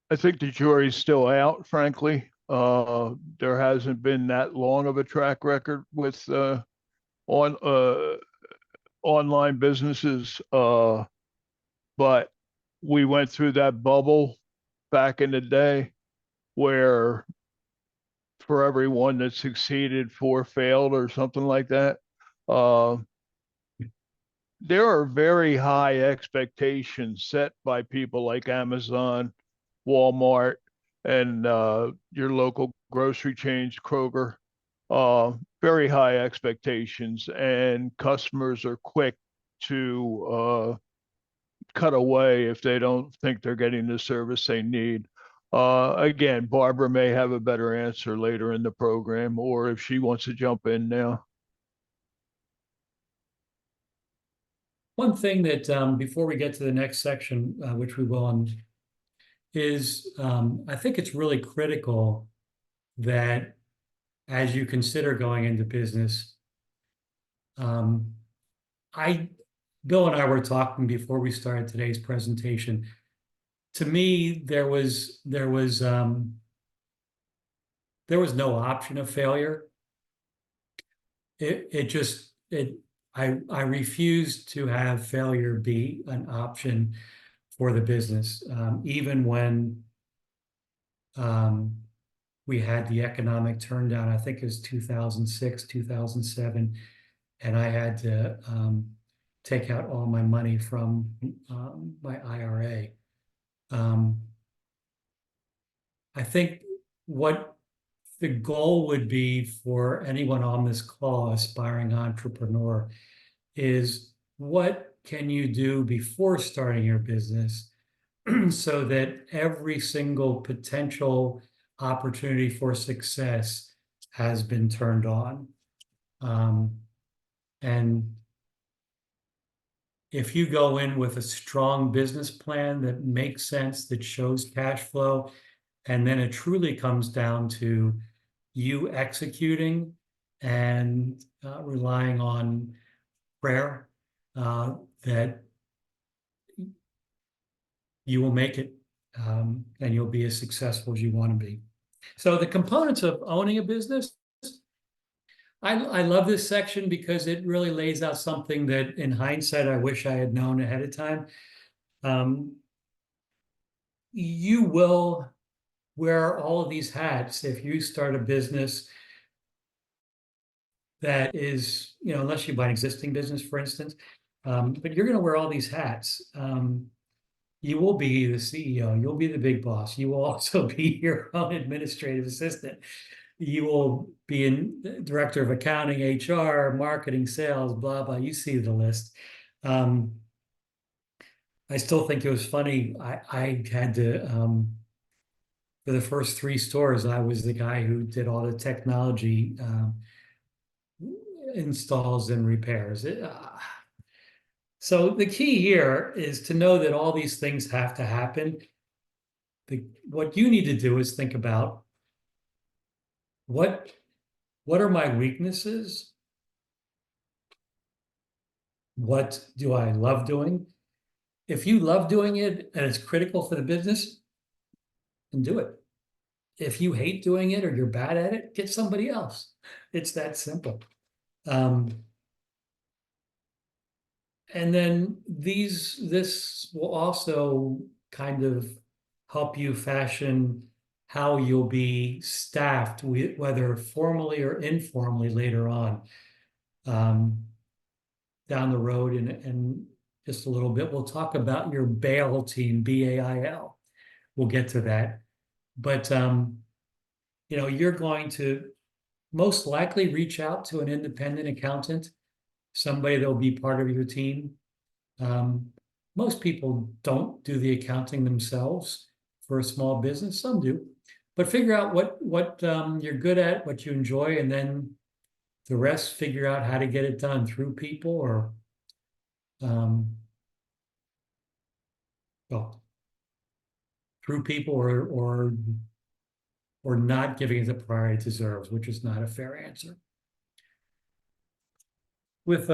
I think the jury's still out, frankly. There hasn't been that long of a track record with online businesses, but we went through that bubble back in the day where for everyone that succeeded, 4 failed or something like that. There are very high expectations set by people like Amazon, Walmart, and your local grocery chains, Kroger. Very high expectations, and customers are quick to cut away if they don't think they're getting the service they need. Again, Barbara may have a better answer later in the program, or if she wants to jump in now. One thing that before we get to the next section, which we will, is I think it's really critical that as you consider going into business, Bill and I were talking before we started today's presentation. To me, there was no option of failure. I refused to have failure be an option for the business, even when we had the economic turndown. I think it was 2006, 2007, and I had to take out all my money from my IRA. I think what the goal would be for anyone on this call, aspiring entrepreneur, is what can you do before starting your business so that every single potential opportunity for success has been turned on. And if you go in with a strong business plan that makes sense, that shows cash flow, and then it truly comes down to you executing and relying on prayer, that you will make it, and you'll be as successful as you want to be. So the components of owning a business, I love this section because it really lays out something that in hindsight, I wish I had known ahead of time. You will wear all of these hats if you start a business that is, unless you buy an existing business, for instance, but you're going to wear all these hats. You will be the CEO, you'll be the big boss. You will also be your own administrative assistant. You will be in director of accounting, HR, marketing, sales, blah, blah. You see the list. I still think it was funny. I had to, for the first 3 stores, I was the guy who did all the technology installs and repairs. So the key here is to know that all these things have to happen. What you need to do is think about what are my weaknesses? What do I love doing? if you love doing it and it's critical for the business, then do it. If you hate doing it or you're bad at it, get somebody else. It's that simple. And then this will also kind of help you fashion how you'll be staffed, whether formally or informally later on, down the road. And just a little bit, we'll talk about your BAIL team, BAIL. We'll get to that. But you're going to most likely reach out to an independent accountant, somebody that'll be part of your team. Most people don't do the accounting themselves for a small business. Some do, but figure out what you're good at, what you enjoy, and then the rest figure out how to get it done through people or well, through people or not giving it the priority it deserves, which is not a fair answer. With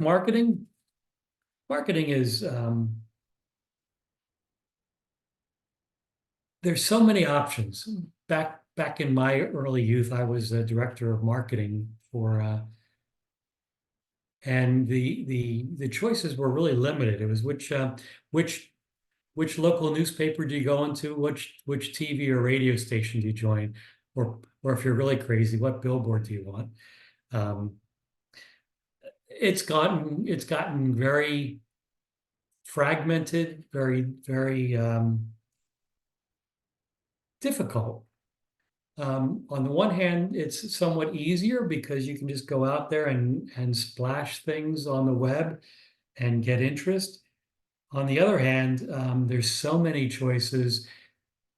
marketing is there's so many options. Back in my early youth, I was a director of marketing for and the choices were really limited. It was which local newspaper do you go into, which TV or radio station do you join, or if you're really crazy, what billboard do you want? It's gotten very fragmented, very difficult. On the one hand, it's somewhat easier because you can just go out there and splash things on the web and get interest. On the other hand, there's so many choices.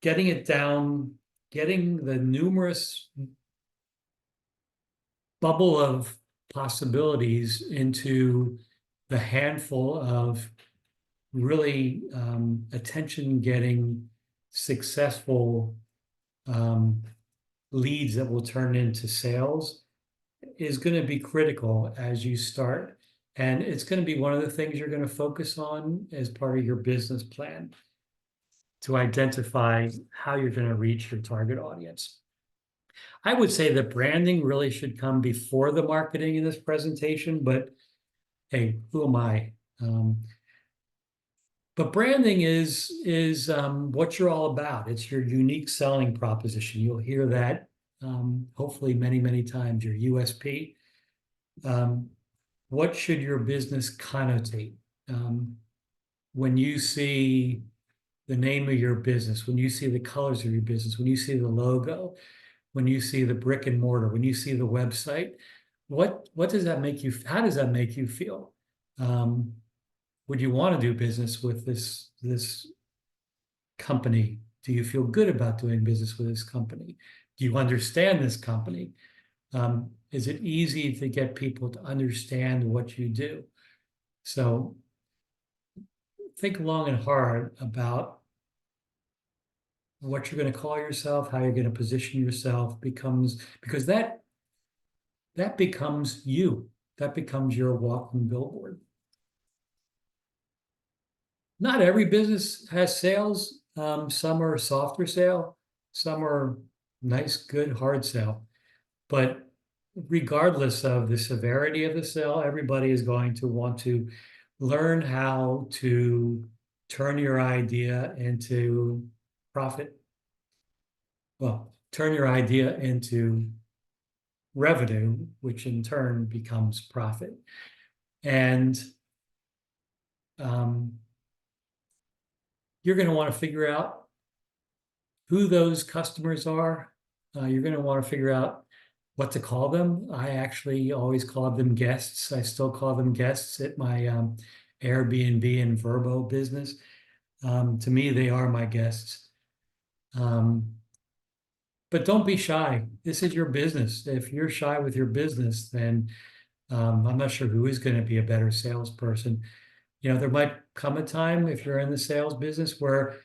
Getting it down, getting the numerous bubble of possibilities into the handful of really attention-getting, successful leads that will turn into sales is going to be critical as you start. And it's going to be one of the things you're going to focus on as part of your business plan to identify how you're going to reach your target audience. I would say that branding really should come before the marketing in this presentation, but hey, who am I? But branding is what you're all about. It's your unique selling proposition. You'll hear that hopefully many times, your USP. What should your business connotate? When you see the name of your business, when you see the colors of your business, when you see the logo, when you see the brick and mortar, when you see the website, what does that make you? How does that make you feel? Would you want to do business with this company? Do you feel good about doing business with this company? Do you understand this company? Is it easy to get people to understand what you do? So think long and hard about what you're going to call yourself, how you're going to position yourself because that becomes you. That becomes your walking billboard. Not every business has sales. Some are softer sale, some are nice, good, hard sale. But regardless of the severity of the sale, everybody is going to want to learn how to turn your idea into profit. Well, turn your idea into revenue, which in turn becomes profit. And you're going to want to figure out who those customers are. You're going to want to figure out what to call them. I actually always called them guests. I still call them guests at my Airbnb and Vrbo business. To me, they are my guests. But don't be shy. This is your business. If you're shy with your business, then I'm not sure who is going to be a better salesperson. There might come a time if you're in the sales business where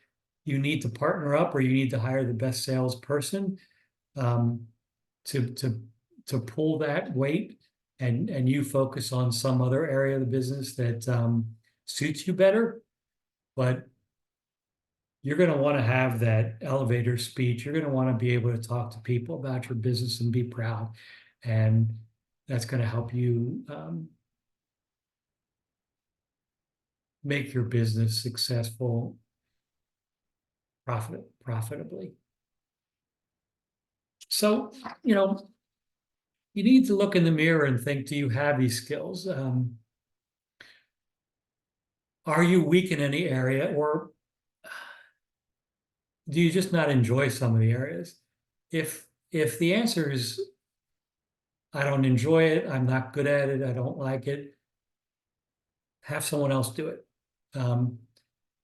you need to partner up or you need to hire the best salesperson to pull that weight, and you focus on some other area of the business that suits you better. but you're going to want to have that elevator speech. You're going to want to be able to talk to people about your business and be proud. And that's going to help you make your business successful profitably. So, you need to look in the mirror and think, do you have these skills? Are you weak in any area, or do you just not enjoy some of the areas? If the answer is, I don't enjoy it, I'm not good at it, I don't like it, have someone else do it.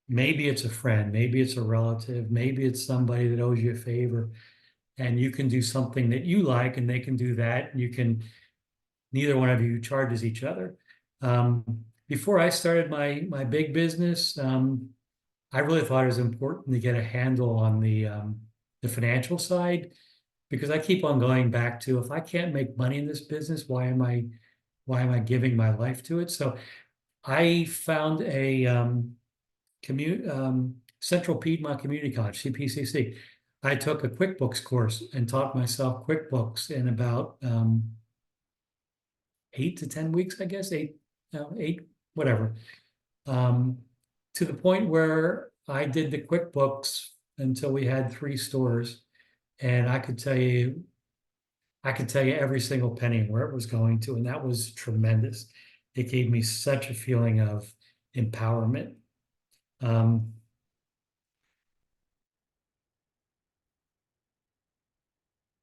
Maybe it's a friend, maybe it's a relative, maybe it's somebody that owes you a favor, and you can do something that you like and they can do that, and you can, neither one of you charges each other. Before I started my big business, I really thought it was important to get a handle on the financial side, because I keep on going back to, if I can't make money in this business, why am I giving my life to it? So I found a Central Piedmont Community College, CPCC. I took a QuickBooks course and taught myself QuickBooks in about 8 to 10 weeks, I guess, eight, whatever. To the point where I did the QuickBooks until we had 3 stores, and I could tell you every single penny where it was going to, and that was tremendous. It gave me such a feeling of empowerment.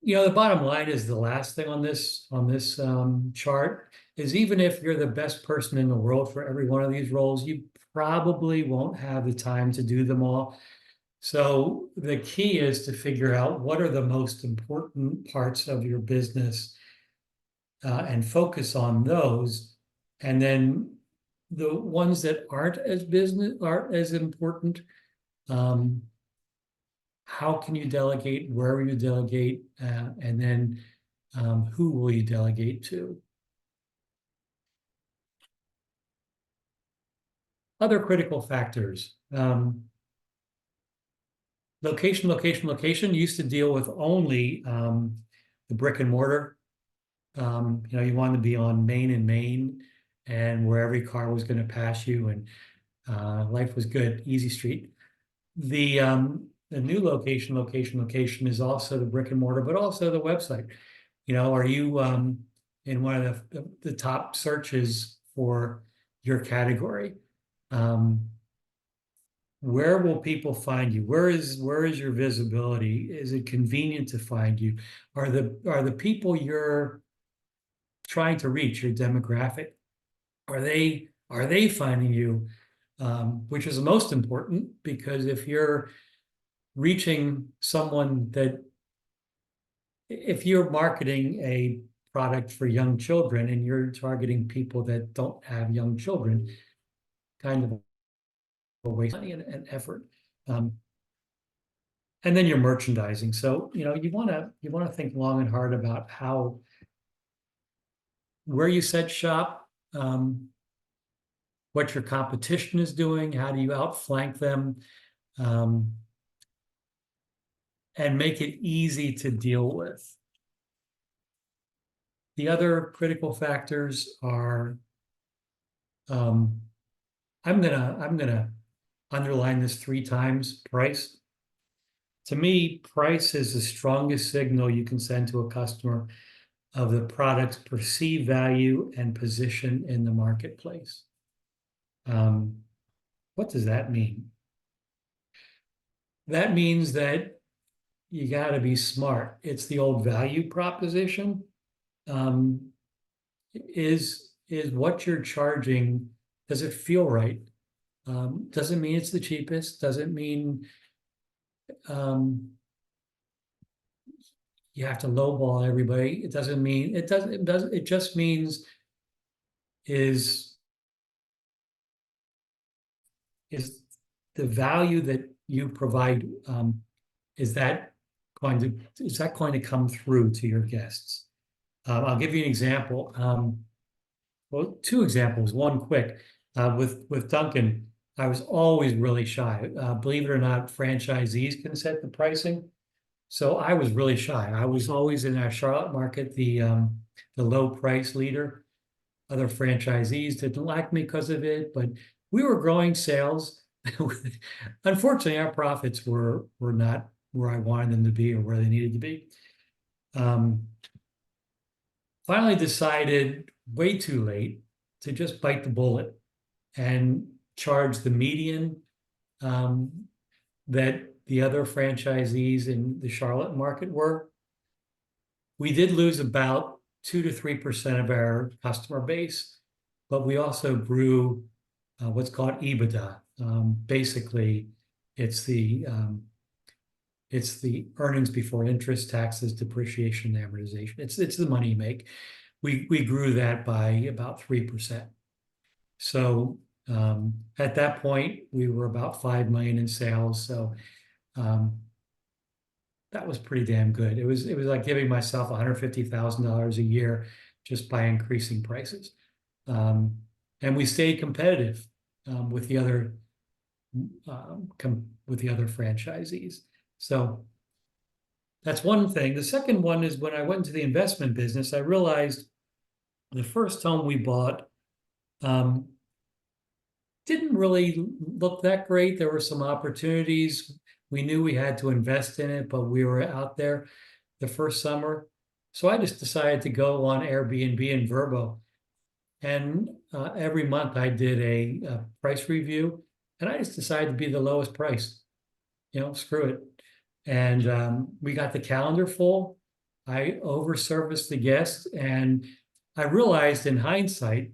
The bottom line is, the last thing on this chart is, even if you're the best person in the world for every one of these roles, you probably won't have the time to do them all. So the key is to figure out what are the most important parts of your business, and focus on those. And then the ones that aren't as important, how can you delegate? Where will you delegate? And then who will you delegate to? Other critical factors. Location used to deal with only the brick and mortar. You wanted to be on Main and Main, and where every car was going to pass you, and life was good, easy street. The new location is also the brick and mortar, but also the website. Are you in one of the top searches for your category? Where will people find you? Where is your visibility? Is it convenient to find you? Are the people you're trying to reach, your demographic, are they finding you? Which is the most important, because if you're reaching someone if you're marketing a product for young children and you're targeting people that don't have young children, kind of a waste of money and effort. And then your merchandising. So, you want to think long and hard about where you set shop, what your competition is doing, how do you outflank them, and make it easy to deal with. The other critical factors are, I'm gonna underline this 3 times: price. To me, price is the strongest signal you can send to a customer of the product's perceived value and position in the marketplace. What does that mean? That means that you got to be smart. It's the old value proposition. Is what you're charging, does it feel right? Doesn't mean it's the cheapest. Doesn't mean you have to lowball everybody. It doesn't mean it just means is the value that you provide, is that going to come through to your guests? I'll give you an example. Well, 2 examples. One quick, with Duncan. I was always really shy. Believe it or not, franchisees can set the pricing. So I was really shy. I was always in our Charlotte market, the low price leader. Other franchisees didn't like me because of it, but we were growing sales. Unfortunately, our profits were not where I wanted them to be or where they needed to be. Um, Finally decided way too late to just bite the bullet and charge the median um, that the other franchisees in the Charlotte market were. We did lose about 2 to 3% of our customer base, but we also grew what's called EBITDA. Basically, it's the um, it's the earnings before interest, taxes, depreciation, and amortization. It's the money you make. We grew that by about 3%. So at that point, we were about 5 million in sales. So um, that was pretty damn good. It was like giving myself $150,000 a year just by increasing prices. Um, and we stayed competitive with the other with the other franchisees. So that's one thing. The second one is when I went into the investment business, I realized the first home we bought um, didn't really look that great. There were some opportunities. We knew we had to invest in it, but we were out there the first summer. So I just decided to go on Airbnb and Verbo. And every month I did a price review, and I just decided to be the lowest price. Screw it. And we got the calendar full. I overserviced the guests, and I realized in hindsight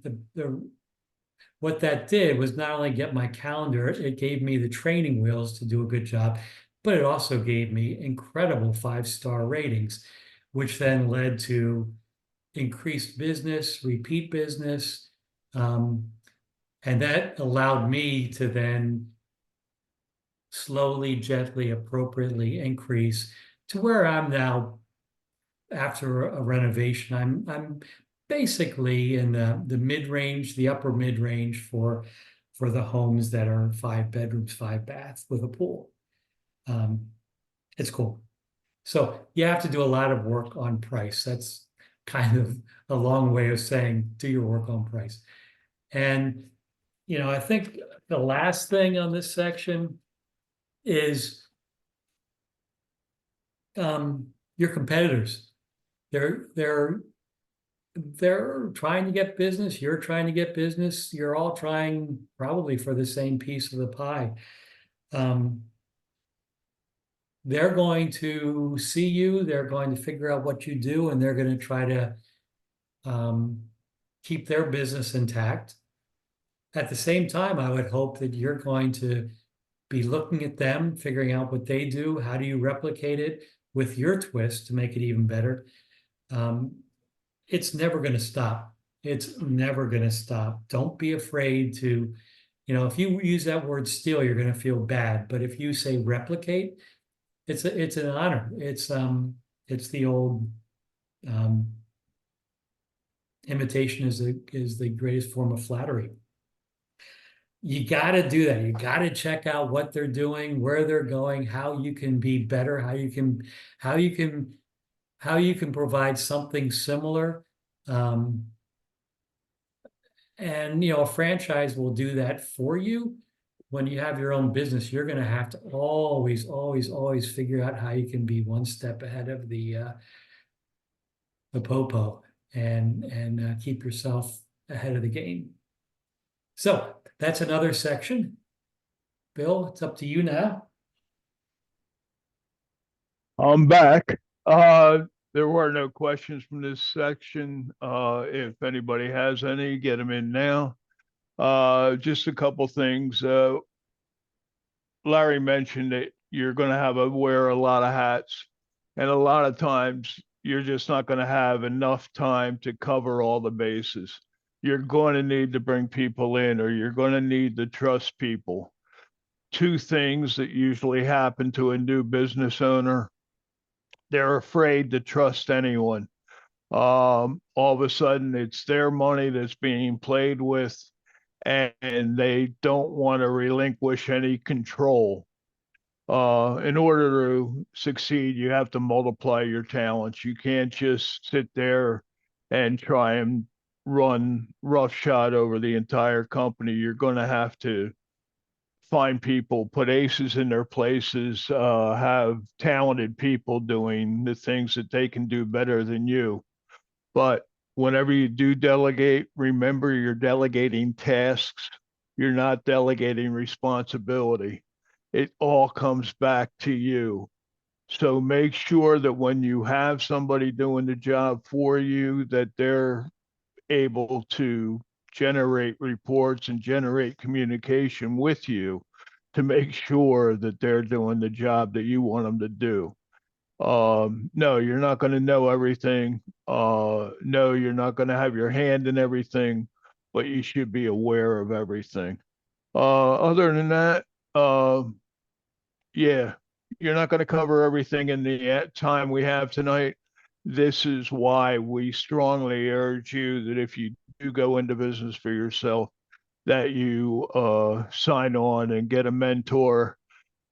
what that did was not only get my calendar, it gave me the training wheels to do a good job, but it also gave me incredible 5-star ratings, which then led to increased business, repeat business. And that allowed me to then slowly, gently, appropriately increase to where I'm now after a renovation. I'm basically in the mid-range, the upper mid-range for the homes that are 5 bedrooms, 5 baths with a pool. It's cool. So you have to do a lot of work on price. That's kind of a long way of saying do your work on price. And I think the last thing on this section is your competitors. They're trying to get business. You're trying to get business. You're all trying probably for the same piece of the pie. They're going to see you. They're going to figure out what you do, and they're going to try to keep their business intact. At the same time, I would hope that you're going to be looking at them, figuring out what they do. How do you replicate it with your twist to make it even better? It's never going to stop. It's never going to stop. Don't be afraid to, if you use that word steal, you're going to feel bad. But if you say replicate, it's an honor. It's the old imitation is the greatest form of flattery. You got to do that. You got to check out what they're doing, where they're going, how you can be better, how you can provide something similar. And a franchise will do that for you. When you have your own business, you're going to have to always, always, always figure out how you can be one step ahead of the popo and keep yourself ahead of the game. So that's another section. Bill, it's up to you now. I'm back. There were no questions from this section. If anybody has any, get them in now. Just a couple things. Larry mentioned that you're going to have to wear a lot of hats, and a lot of times you're just not going to have enough time to cover all the bases. You're going to need to bring people in, or you're going to need to trust people. Two things that usually happen to a new business owner: they're afraid to trust anyone. All of a sudden, it's their money that's being played with, and they don't want to relinquish any control. In order to succeed, you have to multiply your talents. You can't just sit there and try and run roughshod over the entire company. You're going to have to find people, put aces in their places, have talented people doing the things that they can do better than you. But whenever you do delegate, remember you're delegating tasks. You're not delegating responsibility. It all comes back to you. So make sure that when you have somebody doing the job for you, that they're able to generate reports and generate communication with you to make sure that they're doing the job that you want them to do. No, you're not going to know everything. No, you're not going to have your hand in everything, but you should be aware of everything. Other than that, yeah, you're not going to cover everything in the time we have tonight. This is why we strongly urge you that if you do go into business for yourself, that you sign on and get a mentor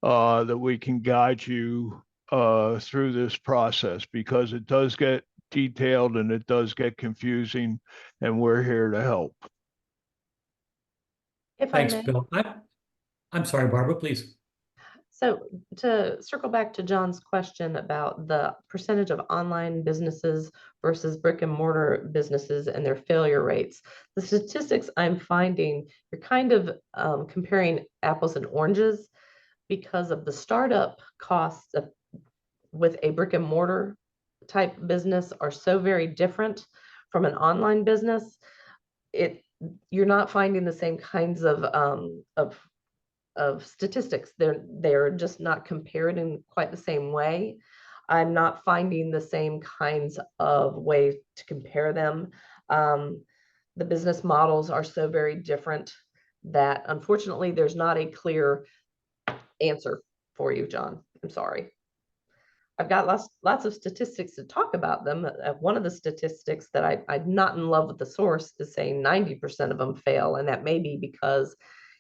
that we can guide you through this process, because it does get detailed and it does get confusing, and we're here to help. If I Thanks, may. Bill. I'm sorry, Barbara, please. So to circle back to John's question about the percentage of online businesses versus brick and mortar businesses and their failure rates, the statistics I'm finding, you're kind of comparing apples and oranges because of the startup costs with a brick and mortar type business are so very different from an online business. You're not finding the same kinds of statistics. They're just not compared in quite the same way. I'm not finding the same kinds of ways to compare them. The business models are so very different that unfortunately there's not a clear answer for you, John. I'm sorry. I've got lots of statistics to talk about them. One of the statistics that I'm not in love with the source is saying 90% of them fail, and that may be because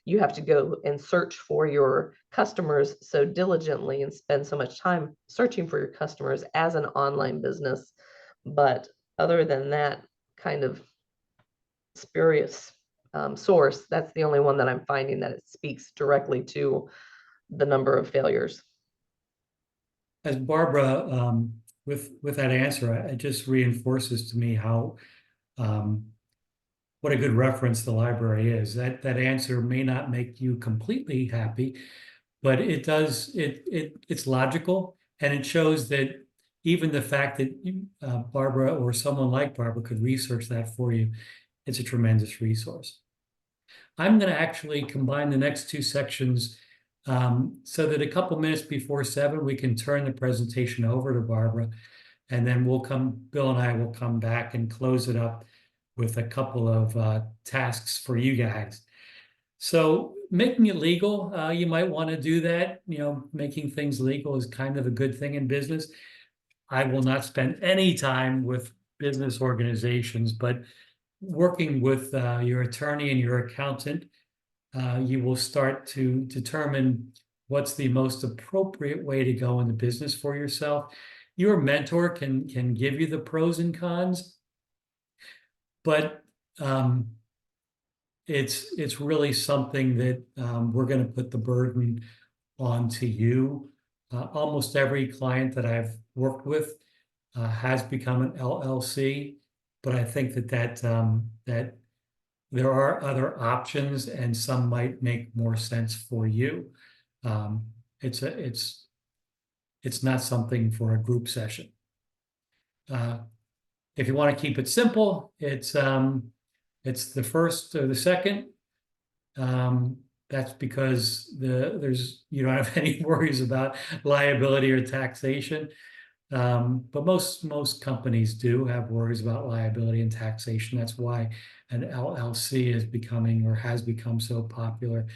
you have to go and search for your customers so diligently and spend so much time searching for your customers as an online business. But other than that kind of spurious source, that's the only one that I'm finding that it speaks directly to the number of failures. As Barbara, with that answer, it just reinforces to me how what a good reference the library is. That answer may not make you completely happy, but it does. It's logical, and it shows that even the fact that Barbara or someone like Barbara could research that for you, it's a tremendous resource. I'm going to actually combine the next two sections so that a couple minutes before 7, we can turn the presentation over to Barbara, and then Bill and I will come back and close it up with a couple of tasks for you guys. So making it legal, you might want to do that. Making things legal is kind of a good thing in business. I will not spend any time with business organizations, but working with your attorney and your accountant, you will start to determine what's the most appropriate way to go into business for yourself. Your mentor can give you the pros and cons, but it's really something that we're going to put the burden onto you. Almost every client that I've worked with has become an LLC, but I think that there are other options, and some might make more sense for you. It's not something for a group session. If you want to keep it simple, it's the first or the second. That's because you don't have any worries about liability or taxation. But most companies do have worries about liability and taxation. That's why an LLC is becoming or has become so popular.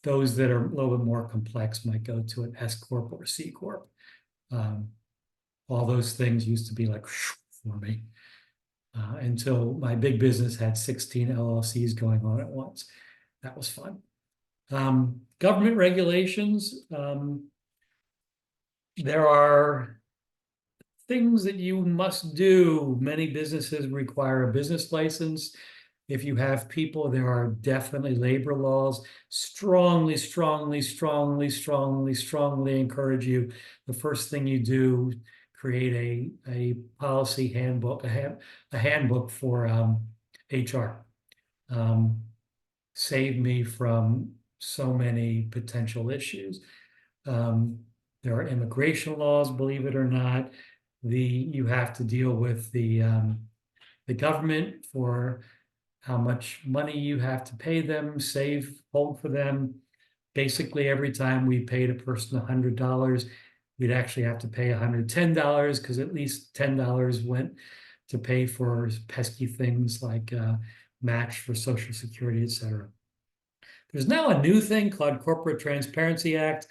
Those that are a little bit more complex might go to an S Corp or a C Corp. All those things used to be like for me. until my big business had 16 LLCs going on at once. That was fun. Government regulations, there are things that you must do. Many businesses require a business license. If you have people, there are definitely labor laws. Strongly, strongly, strongly, strongly, strongly encourage you. The first thing you do, create a policy handbook, a handbook for HR. Save me from so many potential issues. There are immigration laws, believe it or not. You have to deal with the government for how much money you have to pay them, hold for them. Basically, every time we paid a person $100, we'd actually have to pay $110 because at least $10 went to pay for pesky things like match for Social Security, et cetera. There's now a new thing called Corporate Transparency Act,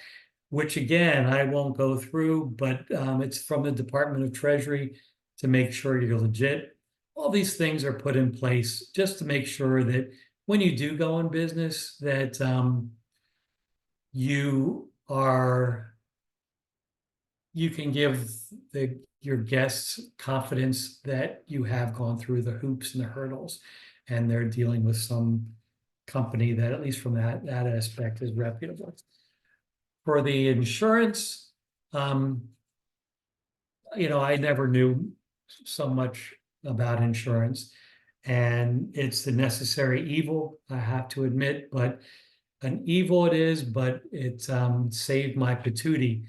which again, I won't go through, but it's from the Department of Treasury to make sure you're legit. All these things are put in place just to make sure that when you do go in business, that you can give your guests confidence that you have gone through the hoops and the hurdles, and they're dealing with some company that, at least from that aspect, is reputable. For the insurance, I never knew so much about insurance, and it's the necessary evil, I have to admit, but an evil it is, but it saved my patootie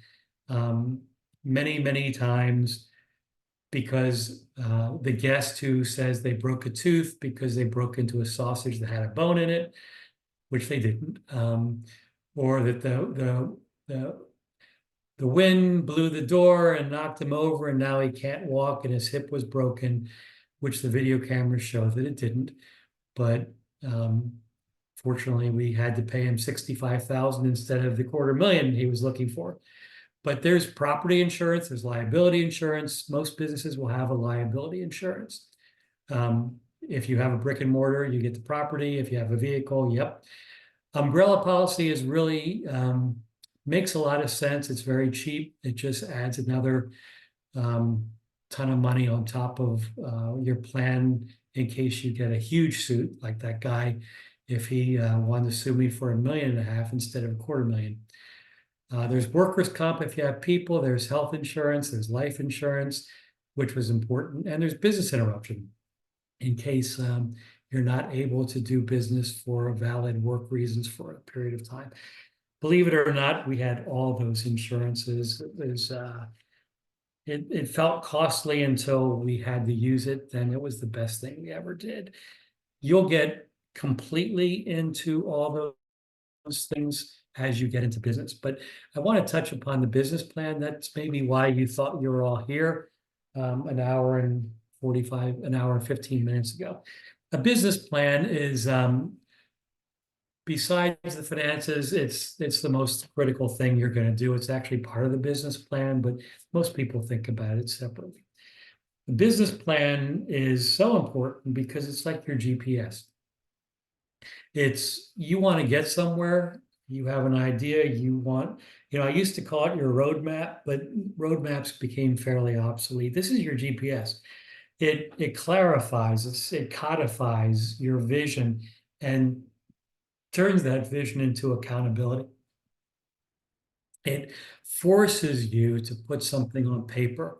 many, many times, because the guest who says they broke a tooth because they broke into a sausage that had a bone in it, which they didn't, or that the wind blew the door and knocked him over, and now he can't walk and his hip was broken, which the video cameras show that it didn't. But fortunately, we had to pay him $65,000 instead of the $250,000 he was looking for. But there's property insurance, there's liability insurance. Most businesses will have a liability insurance. If you have a brick and mortar, you get the property. If you have a vehicle, yep. Umbrella policy is really makes a lot of sense. It's very cheap. It just adds another ton of money on top of your plan in case you get a huge suit like that guy, if he wanted to sue me for $1.5 million instead of $250,000. There's workers' comp if you have people. There's health insurance. There's life insurance, which was important. And there's business interruption in case you're not able to do business for valid work reasons for a period of time. Believe it or not, we had all those insurances. It felt costly until we had to use it. Then it was the best thing we ever did. You'll get completely into all those things as you get into business. But I want to touch upon the business plan. That's maybe why you thought you were all here an hour and 15 minutes ago. A business plan is, besides the finances, it's the most critical thing you're going to do. It's actually part of the business plan, but most people think about it separately. The business plan is so important because it's like your GPS. You want to get somewhere, you have an idea, I used to call it your roadmap, but roadmaps became fairly obsolete. This is your GPS. It clarifies, it codifies your vision and turns that vision into accountability. It forces you to put something on paper,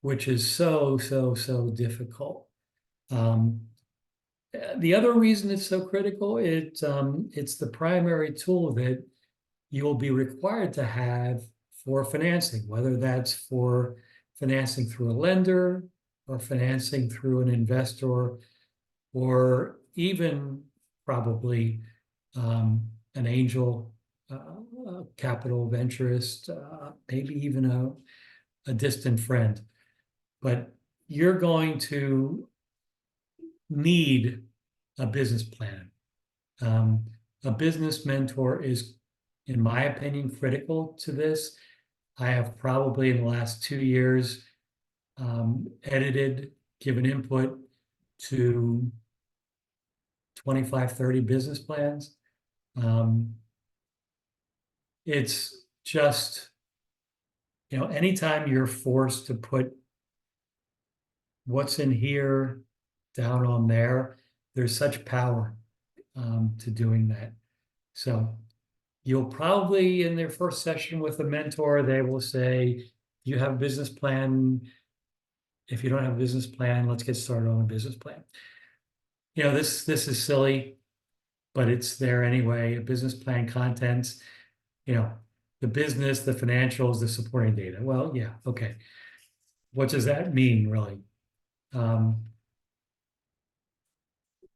which is so, so, so difficult. The other reason it's so critical, it's the primary tool that you'll be required to have for financing, whether that's for financing through a lender or financing through an investor, or even probably an angel capital venturist, maybe even a distant friend. But you're going to need a business plan. A business mentor is, in my opinion, critical to this. I have probably in the last 2 years edited, given input to 25, 30 business plans. It's just, anytime you're forced to put what's in here down on there, there's such power to doing that. So you'll probably, in their first session with a mentor, they will say, you have a business plan. If you don't have a business plan, let's get started on a business plan. This is silly, but it's there anyway. A business plan contents, the business, the financials, the supporting data. Well, yeah, okay. What does that mean, really?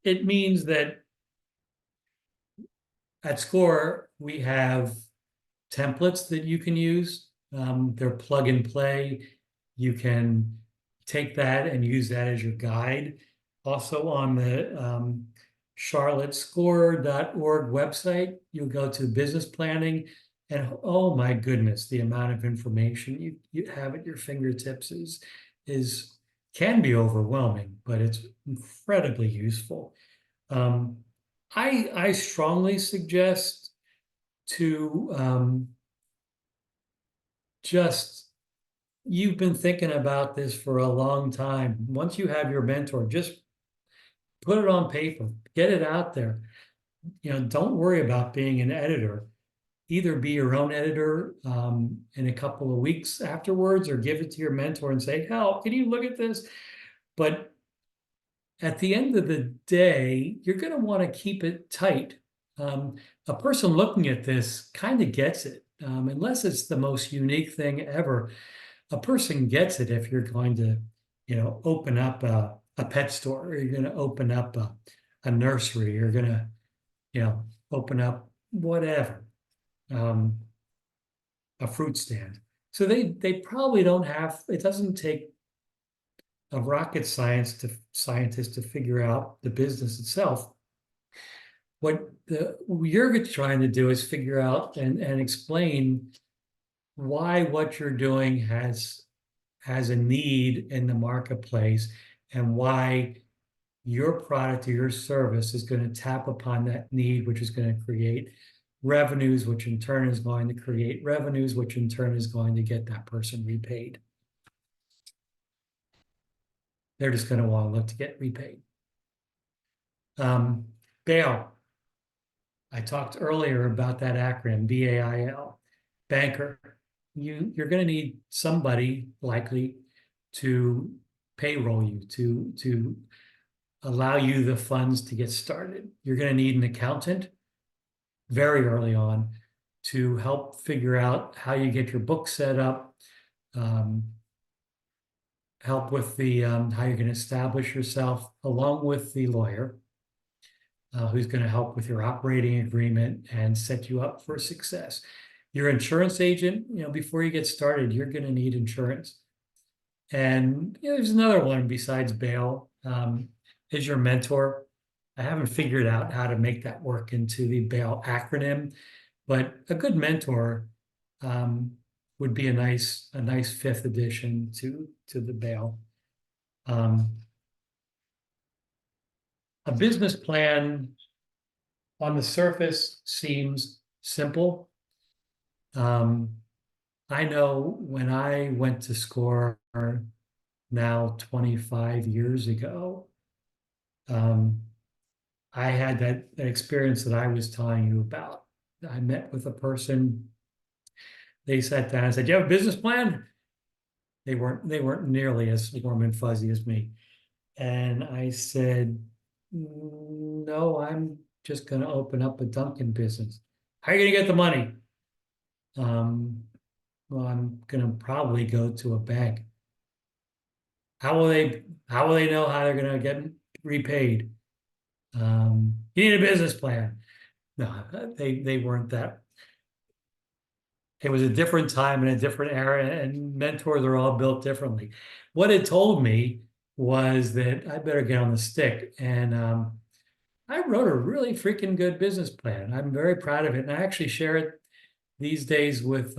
It means that at SCORE, we have templates that you can use. They're plug and play. You can take that and use that as your guide. Also on the charlottescore.org website, you'll go to business planning, and oh my goodness, the amount of information you have at your fingertips can be overwhelming, but it's incredibly useful. I strongly suggest to you've been thinking about this for a long time. Once you have your mentor, just put it on paper, get it out there. Don't worry about being an editor. Either be your own editor in a couple of weeks afterwards, or give it to your mentor and say, "Hell, can you look at this?" But at the end of the day, you're going to want to keep it tight. A person looking at this kind of gets it, unless it's the most unique thing ever. A person gets it if you're going to, open up a pet store, or you're going to open up a nursery, you're going to, open up whatever, a fruit stand. So they probably don't have. It doesn't take a rocket scientist to figure out the business itself. What you're trying to do is figure out and explain why what you're doing has a need in the marketplace, and why your product or your service is going to tap upon that need, which is going to create revenues, which in turn is going to create revenues, which in turn is going to get that person repaid. They're just going to want to look to get repaid. Bail. I talked earlier about that acronym, BAIL, banker. You're going to need somebody likely to payroll you, to allow you the funds to get started. You're going to need an accountant very early on to help figure out how you get your book set up, help with the how you're going to establish yourself, along with the lawyer who's going to help with your operating agreement and set you up for success. Your insurance agent, before you get started, you're going to need insurance. And there's another one besides bail, is your mentor. I haven't figured out how to make that work into the bail acronym, but a good mentor would be a nice fifth addition to the bail. A business plan on the surface seems simple. I know when I went to SCORE now 25 years ago, I had that experience that I was telling you about. I met with a person. They sat down and said, "Do you have a business plan?" They weren't nearly as warm and fuzzy as me. And I said, "No, I'm just going to open up a Dunkin' business." "How are you going to get the money?" "Well, I'm going to probably go to a bank." How will they know how they're going to get repaid?" "You need a business plan." No, they weren't that. It was a different time and a different era, and mentors are all built differently. What it told me was that I better get on the stick. And I wrote a really freaking good business plan. I'm very proud of it. And I actually share it these days with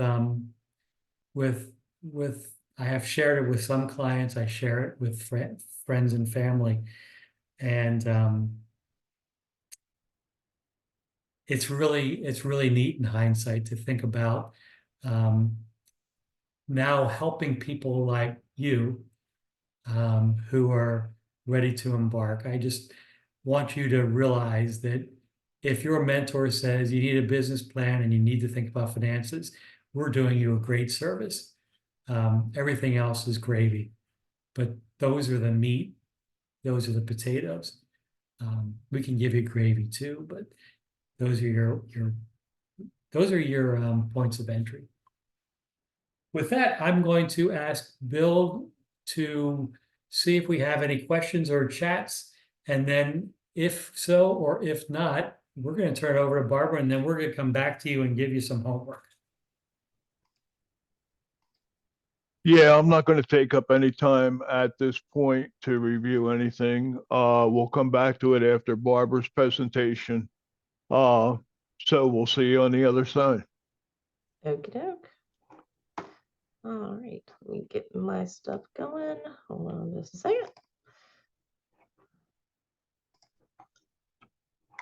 I have shared it with some clients. I share it with friends and family. And it's really neat in hindsight to think about um, now helping people like you who are ready to embark. I just want you to realize that if your mentor says you need a business plan and you need to think about finances, we're doing you a great service. Everything else is gravy, but those are the meat, those are the potatoes. We can give you gravy too, but those are your points of entry. With that, I'm going to ask Bill to see if we have any questions or chats. And then if so, or if not, we're going to turn it over to Barbara, and then we're going to come back to you and give you some homework. Yeah, I'm not going to take up any time at this point to review anything. We'll come back to it after Barbara's presentation. So we'll see you on the other side. Okie doke. All right, let me get my stuff going. Hold on just a second.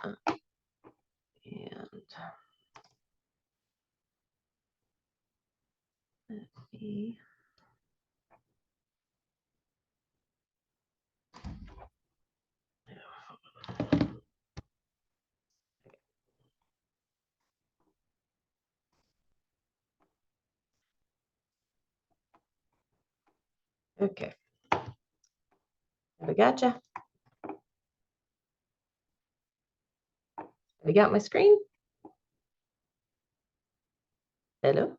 And let me. Okay. I gotcha. I got my screen. Hello?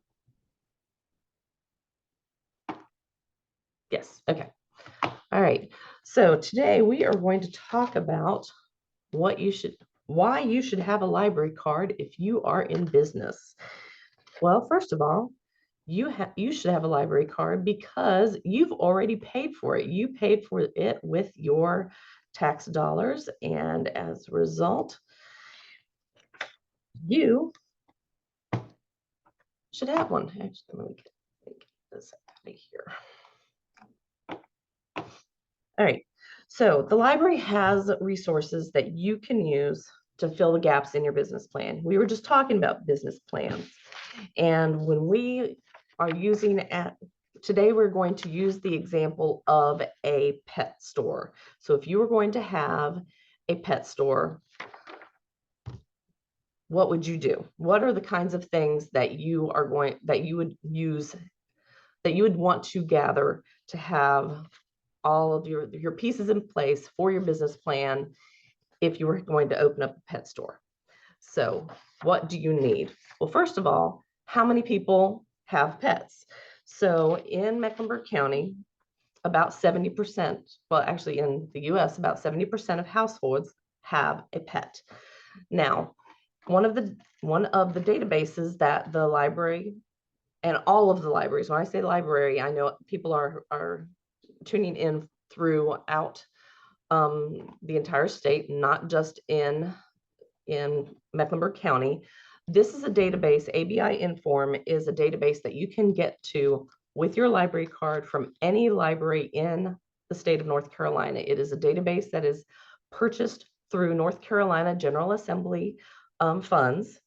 Yes, okay. All right. So today we are going to talk about why you should have a library card if you are in business. Well, first of all, you should have a library card because you've already paid for it. You paid for it with your tax dollars, and as a result, you should have one. Actually, let me get this out of here. All right. So the library has resources that you can use to fill the gaps in your business plan. We were just talking about business plans. And when we are today, we're going to use the example of a pet store. So if you were going to have a pet store, what would you do? What are the kinds of things that you would want to gather to have all of your pieces in place for your business plan if you were going to open up a pet store? So what do you need? Well, first of all, how many people have pets? So in Mecklenburg County, about 70%, well, actually in the US, about 70% of households have a pet. Now, one of the databases that the library and all of the libraries, when I say library, I know people are tuning in throughout the entire state, not just in Mecklenburg County. This is a database. ABI Inform is a database that you can get to with your library card from any library in the state of North Carolina. It is a database that is purchased through North Carolina General Assembly funds.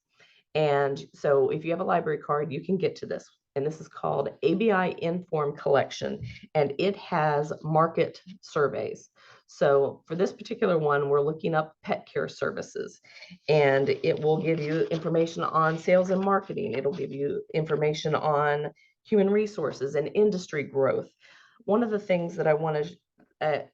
And so if you have a library card, you can get to this. And this is called ABI Inform Collection, and it has market surveys. So for this particular one, we're looking up pet care services, and it will give you information on sales and marketing. It'll give you information on human resources and industry growth. One of the things that I want to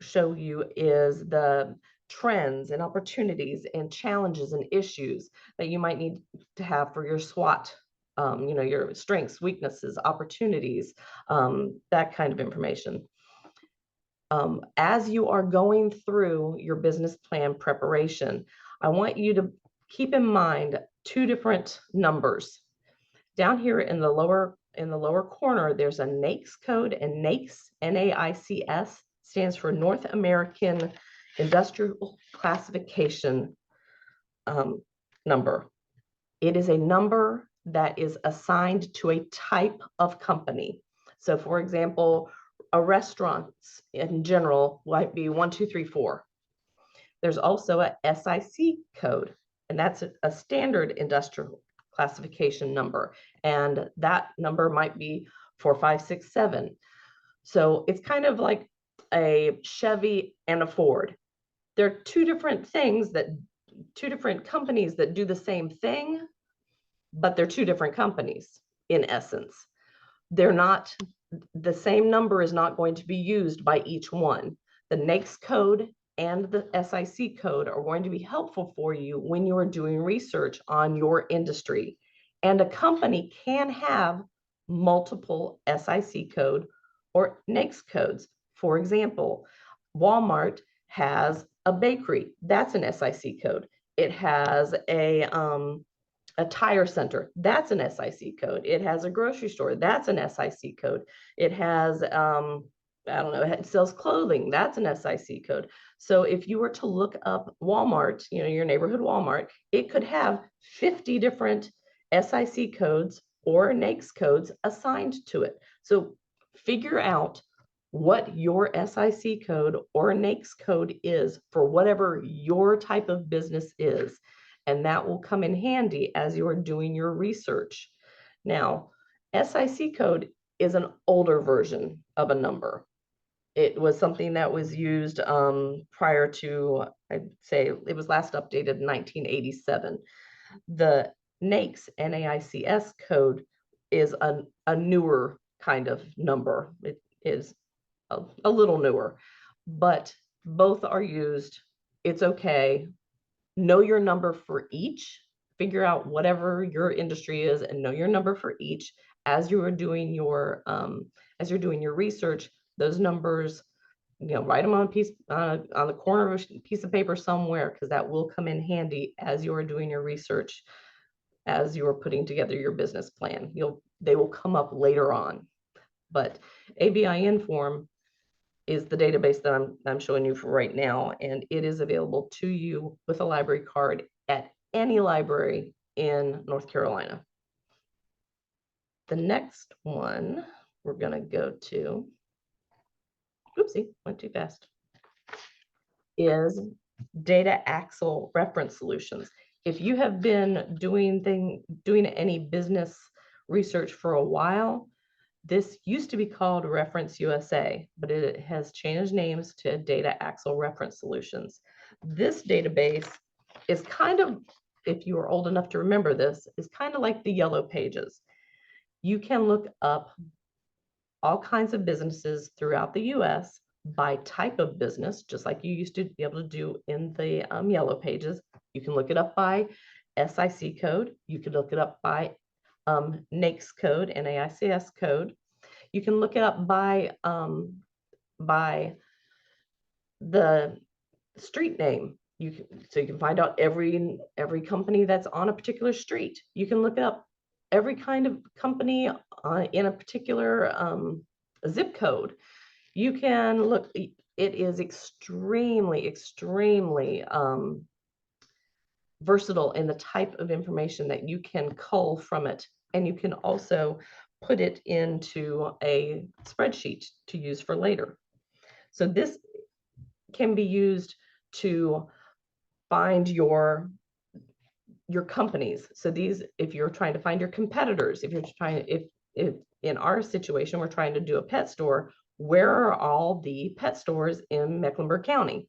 show you is the trends and opportunities and challenges and issues that you might need to have for your SWOT, your strengths, weaknesses, opportunities, that kind of information. As you are going through your business plan preparation, I want you to keep in mind two different numbers. Down here in the lower corner, there's a NAICS code, and NAICS, N-A-I-C-S, stands for North American Industrial Classification number. It is a number that is assigned to a type of company. So for example, a restaurant in general might be 1, 2, 3, 4. There's also a SIC code, and that's a standard industrial classification number. And that number might be 4567. So it's kind of like a Chevy and a Ford. They're two different things that two different companies that do the same thing, but they're two different companies in essence. They're not, the same number is not going to be used by each one. The NAICS code and the SIC code are going to be helpful for you when you are doing research on your industry. And a company can have multiple SIC code or NAICS codes. For example, Walmart has a bakery, that's an SIC code. It has a tire center, that's an SIC code. It has a grocery store, that's an SIC code. It has, I don't know, it sells clothing, that's an SIC code. So if you were to look up Walmart, you know, your neighborhood Walmart, it could have 50 different SIC codes or NAICS codes assigned to it. So figure out what your SIC code or NAICS code is for whatever your type of business is. And that will come in handy as you are doing your research. Now, SIC code is an older version of a number. It was something that was used prior to, I'd say it was last updated in 1987. The NAICS, NAICS code is a newer kind of number. It is a little newer, but both are used. It's okay. Know your number for each, figure out whatever your industry is and know your number for each as you are doing your research. Those numbers, you know, write them on a piece on the corner of a piece of paper somewhere, because that will come in handy as you are doing your research, as you are putting together your business plan. They will come up later on. But ABIN form is the database that I'm showing you for right now, and it is available to you with a library card at any library in North Carolina. The next one we're going to go to, oopsie, went too fast, is Data Axle Reference Solutions. If you have been doing any business research for a while, this used to be called Reference USA, but it has changed names to Data Axle Reference Solutions. This database is kind of, if you are old enough to remember this, is kind of like the Yellow Pages. You can look up all kinds of businesses throughout the US by type of business, just like you used to be able to do in the Yellow Pages. You can look it up by SIC code. You can look it up by NAICS code, NAICS code. You can look it up by the street name. So you can find out every company that's on a particular street. You can look up every kind of company in a particular zip code. You can look. It is extremely versatile in the type of information that you can cull from it. And you can also put it into a spreadsheet to use for later. So this can be used to find your companies. So these, if you're trying to find your competitors, if you're trying, if in our situation, we're trying to do a pet store, where are all the pet stores in Mecklenburg County?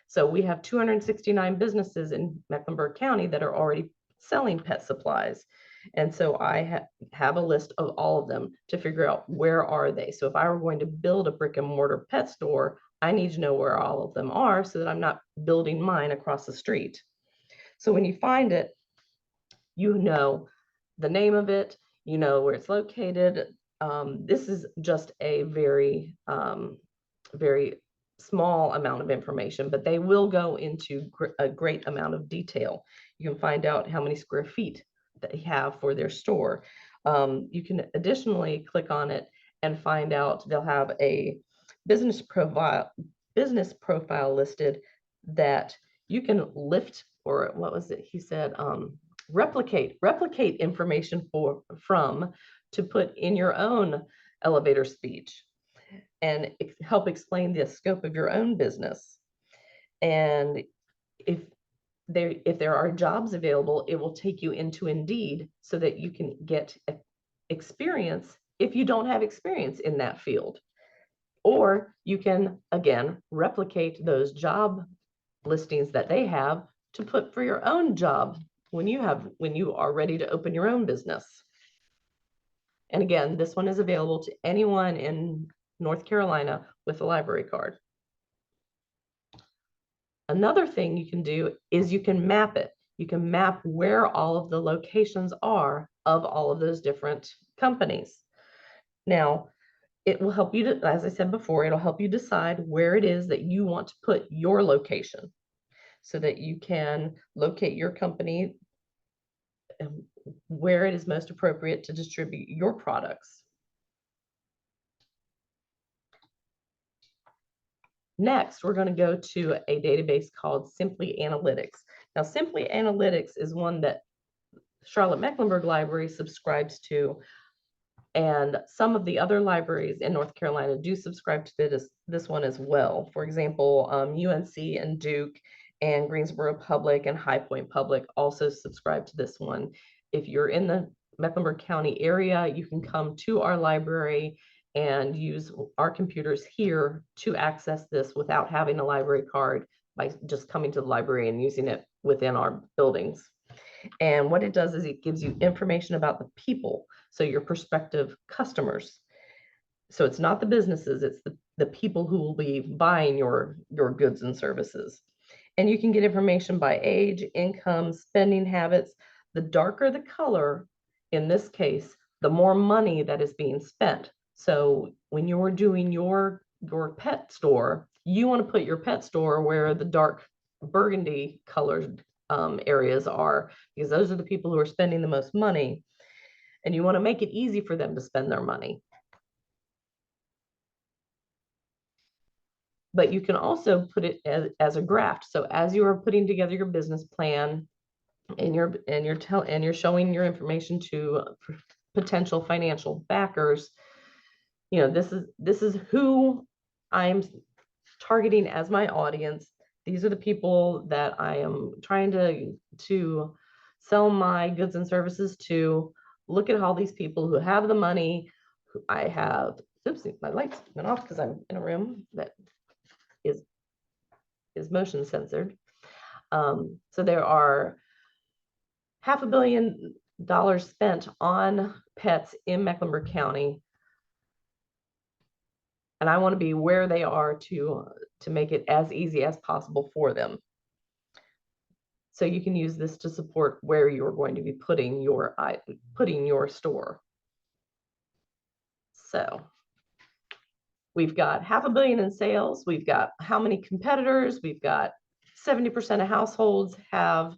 So we have 269 businesses in Mecklenburg County that are already selling pet supplies. And so I have a list of all of them to figure out where are they. So if I were going to build a brick and mortar pet store, I need to know where all of them are so that I'm not building mine across the street. So when you find it, you know the name of it, you know where it's located. This is just a very, very small amount of information, but they will go into a great amount of detail. You can find out how many square feet they have for their store. You can additionally click on it and find out they'll have a business profile listed that you can lift, or what was it he said, replicate information from to put in your own elevator speech and help explain the scope of your own business. And if there are jobs available, it will take you into Indeed so that you can get experience if you don't have experience in that field. Or you can, again, replicate those job listings that they have to put for your own job when you are ready to open your own business. And again, this one is available to anyone in North Carolina with a library card. Another thing you can do is you can map it. You can map where all of the locations are of all of those different companies. Now, it will help you to, as I said before, it'll help you decide where it is that you want to put your location so that you can locate your company where it is most appropriate to distribute your products. Next, we're going to go to a database called Simply Analytics. Now, Simply Analytics is one that Charlotte-Mecklenburg Library subscribes to, and some of the other libraries in North Carolina do subscribe to this one as well. For example, UNC and Duke and Greensboro Public and High Point Public also subscribe to this one. If you're in the Mecklenburg County area, you can come to our library and use our computers here to access this without having a library card, by just coming to the library and using it within our buildings. And what it does is it gives you information about the people, so your prospective customers. So it's not the businesses, it's the people who will be buying your goods and services. And you can get information by age, income, spending habits. The darker the color, in this case, the more money that is being spent. So when you're doing your pet store, you want to put your pet store where the dark burgundy colored areas are, because those are the people who are spending the most money, and you want to make it easy for them to spend their money. But you can also put it as a graph. So as you are putting together your business plan and you're showing your information to potential financial backers, you know, this is who I'm targeting as my audience. These are the people that I am trying to sell my goods and services to. Look at all these people who have the money. I have, oops, my lights went off because I'm in a room that is motion censored. So there are $500 million spent on pets in Mecklenburg County. And I want to be where they are to make it as easy as possible for them. So you can use this to support where you're going to be putting your store. So we've got $500 million in sales. We've got how many competitors? We've got 70% of households have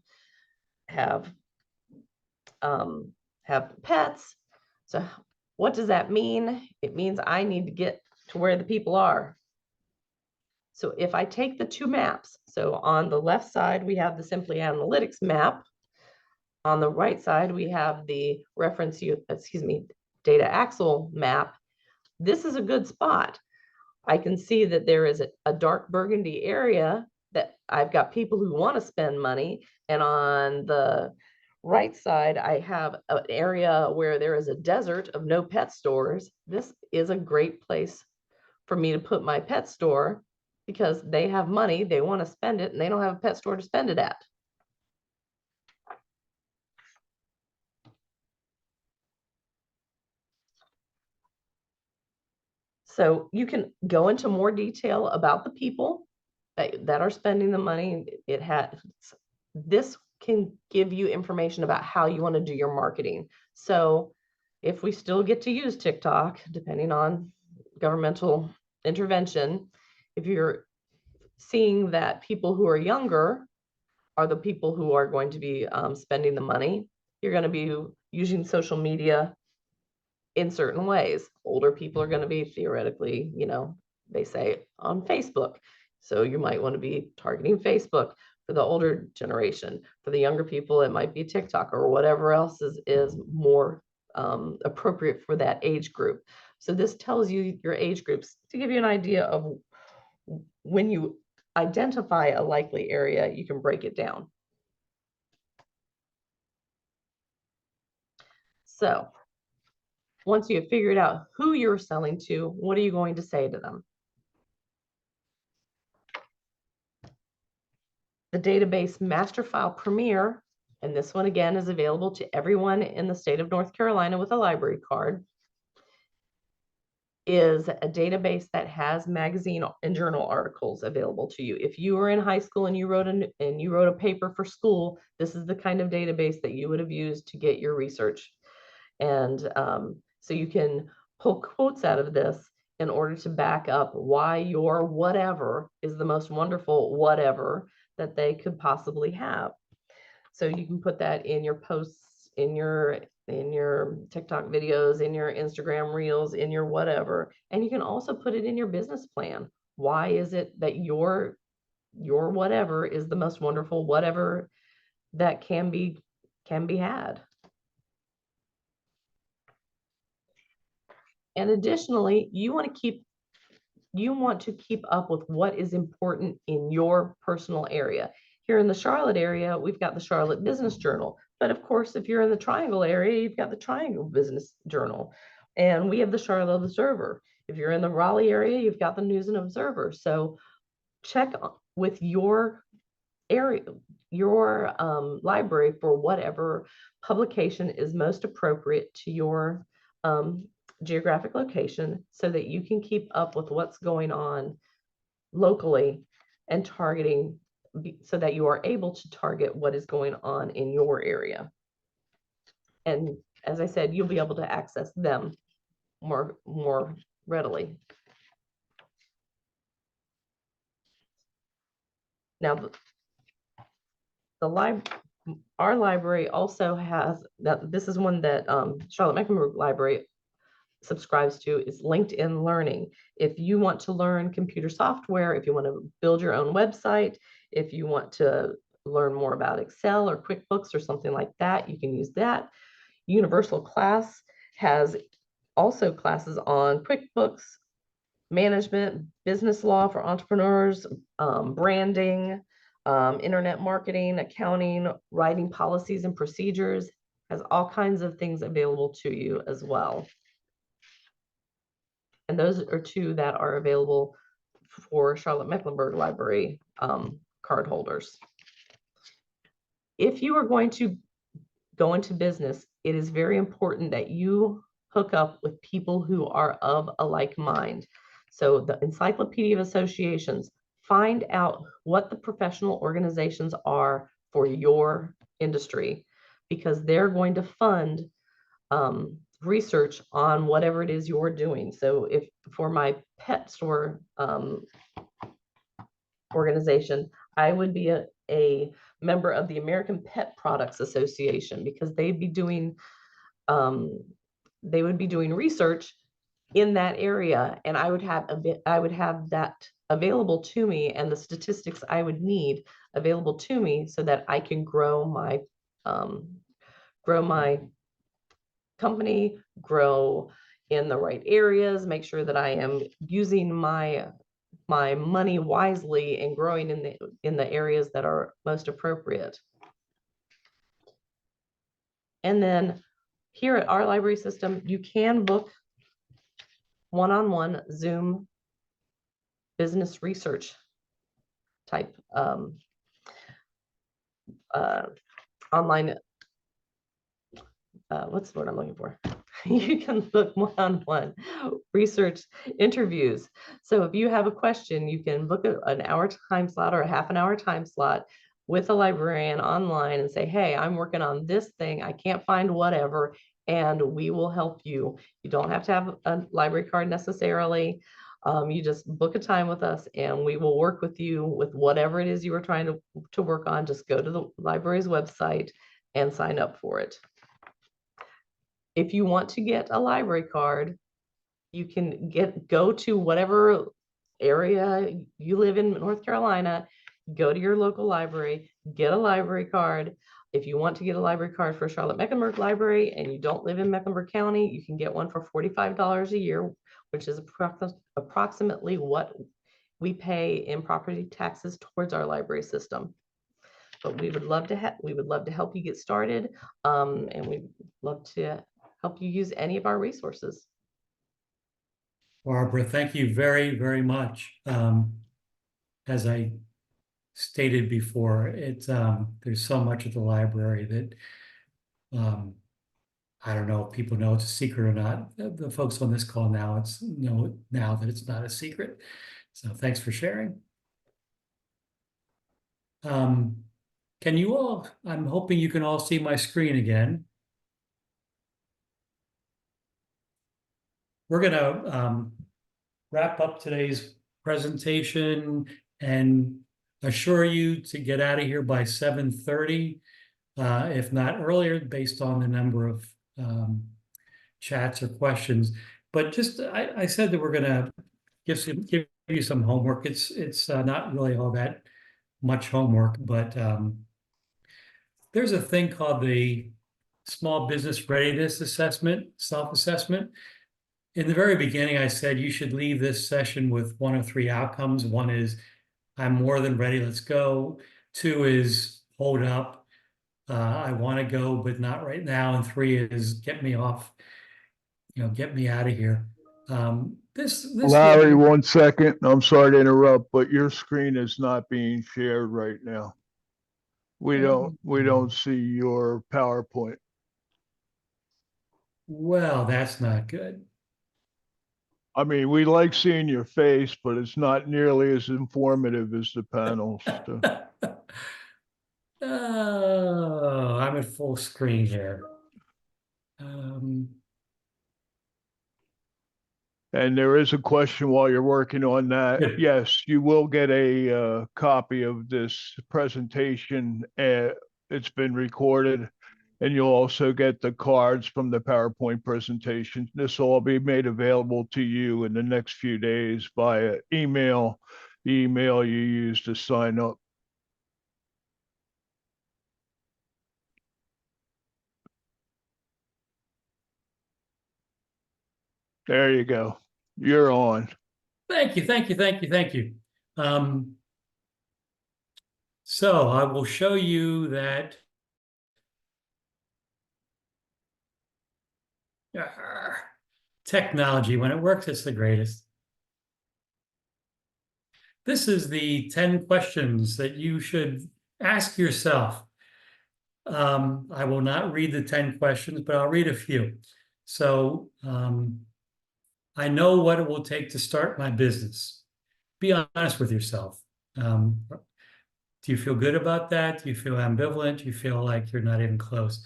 pets. So what does that mean? It means I need to get to where the people are. So if I take the two maps, so on the left side, we have the Simply Analytics map. On the right side, we have the Data Axle map. This is a good spot. I can see that there is a dark burgundy area that I've got people who want to spend money. And on the right side, I have an area where there is a desert of no pet stores. This is a great place for me to put my pet store because they have money, they want to spend it, and they don't have a pet store to spend it at. So you can go into more detail about the people that are spending the money. This can give you information about how you want to do your marketing. So if we still get to use TikTok, depending on governmental intervention, if you're seeing that people who are younger are the people who are going to be spending the money, you're going to be using social media in certain ways. Older people are going to be theoretically, they say on Facebook. So you might want to be targeting Facebook for the older generation. For the younger people, it might be TikTok or whatever else is more appropriate for that age group. So this tells you your age groups to give you an idea of when you identify a likely area, you can break it down. So once you have figured out who you're selling to, what are you going to say to them? The database master file premier, and this one again is available to everyone in the state of North Carolina with a library card, is a database that has magazine and journal articles available to you. If you were in high school and you wrote a paper for school, this is the kind of database that you would have used to get your research. And so you can pull quotes out of this in order to back up why your whatever is the most wonderful whatever that they could possibly have. So you can put that in your posts, in your TikTok videos, in your Instagram reels, in your whatever. And you can also put it in your business plan. Why is it that your whatever is the most wonderful whatever that can be had? And additionally, you want to keep up with what is important in your personal area. Here in the Charlotte area, we've got the Charlotte Business Journal. But of course, if you're in the Triangle area, you've got the Triangle Business Journal. And we have the Charlotte Observer. If you're in the Raleigh area, you've got the News and Observer. So check with your area, your library for whatever publication is most appropriate to your geographic location so that you can keep up with what's going on locally and targeting so that you are able to target what is going on in your area. And as I said, you'll be able to access them more readily. Now, our library also has, this is one that Charlotte-Mecklenburg Library subscribes to, is LinkedIn Learning. If you want to learn computer software, if you want to build your own website, if you want to learn more about Excel or QuickBooks or something like that, you can use that. Universal Class has also classes on QuickBooks, management, business law for entrepreneurs, branding, internet marketing, accounting, writing policies and procedures, has all kinds of things available to you as well. And those are two that are available for Charlotte-Mecklenburg Library card holders. If you are going to go into business, it is very important that you hook up with people who are of a like mind. So the Encyclopedia of Associations, find out what the professional organizations are for your industry, because they're going to fund research on whatever it is you're doing. So if for my pet store organization, I would be a member of the American Pet Products Association, because they'd be doing they would be doing research in that area, and I would have that available to me, and the statistics I would need available to me so that I can grow my company, grow in the right areas, make sure that I am using my money wisely and growing in the areas that are most appropriate. And then here at our library system, you can book one-on-one Zoom business research type online, what's the word I'm looking for? You can book one-on-one research interviews. So if you have a question, you can book an hour time slot or a half an hour time slot with a librarian online and say, hey, I'm working on this thing, I can't find whatever, and we will help you. You don't have to have a library card necessarily. You just book a time with us and we will work with you with whatever it is you are trying to work on. Just go to the library's website and sign up for it. If you want to get a library card, you can go to whatever area you live in North Carolina, go to your local library, get a library card. If you want to get a library card for Charlotte-Mecklenburg Library and you don't live in Mecklenburg County, you can get one for $45 a year, which is approximately what we pay in property taxes towards our library system. But we would love to help you get started, and we'd love to help you use any of our resources. Barbara, thank you very, very much. As I stated before, there's so much at the library that I don't know if people know it's a secret or not. The folks on this call now know now that it's not a secret. So thanks for sharing. Can you all, I'm hoping you can all see my screen again. We're gonna wrap up today's presentation and assure you to get out of here by 7:30, if not earlier, based on the number of chats or questions. But just, I said that we're gonna give you some homework. It's not really all that much homework, but there's a thing called the Small Business Readiness Assessment, self-assessment. In the very beginning, I said you should leave this session with one of three outcomes. One is, I'm more than ready, let's go. Two is, hold up, I want to go, but not right now. And three is, get me off, get me out of here. This Larry, 1 second. I'm sorry to interrupt, but your screen is not being shared right now. We don't see your PowerPoint. Well, that's not good. I mean, we like seeing your face, but it's not nearly as informative as the panels. Oh, I'm at full screen here. And there is a question while you're working on that. Good. Yes, you will get a copy of this presentation. It's been recorded, and you'll also get the cards from the PowerPoint presentation. This will all be made available to you in the next few days via email, the email you use to sign up. There you go. You're on. Thank you, thank you, thank you, thank you. So I will show you that technology, when it works, it's the greatest. This is the 10 questions that you should ask yourself. I will not read the 10 questions, but I'll read a few. So I know what it will take to start my business. Be honest with yourself. Do you feel good about that? Do you feel ambivalent? Do you feel like you're not even close?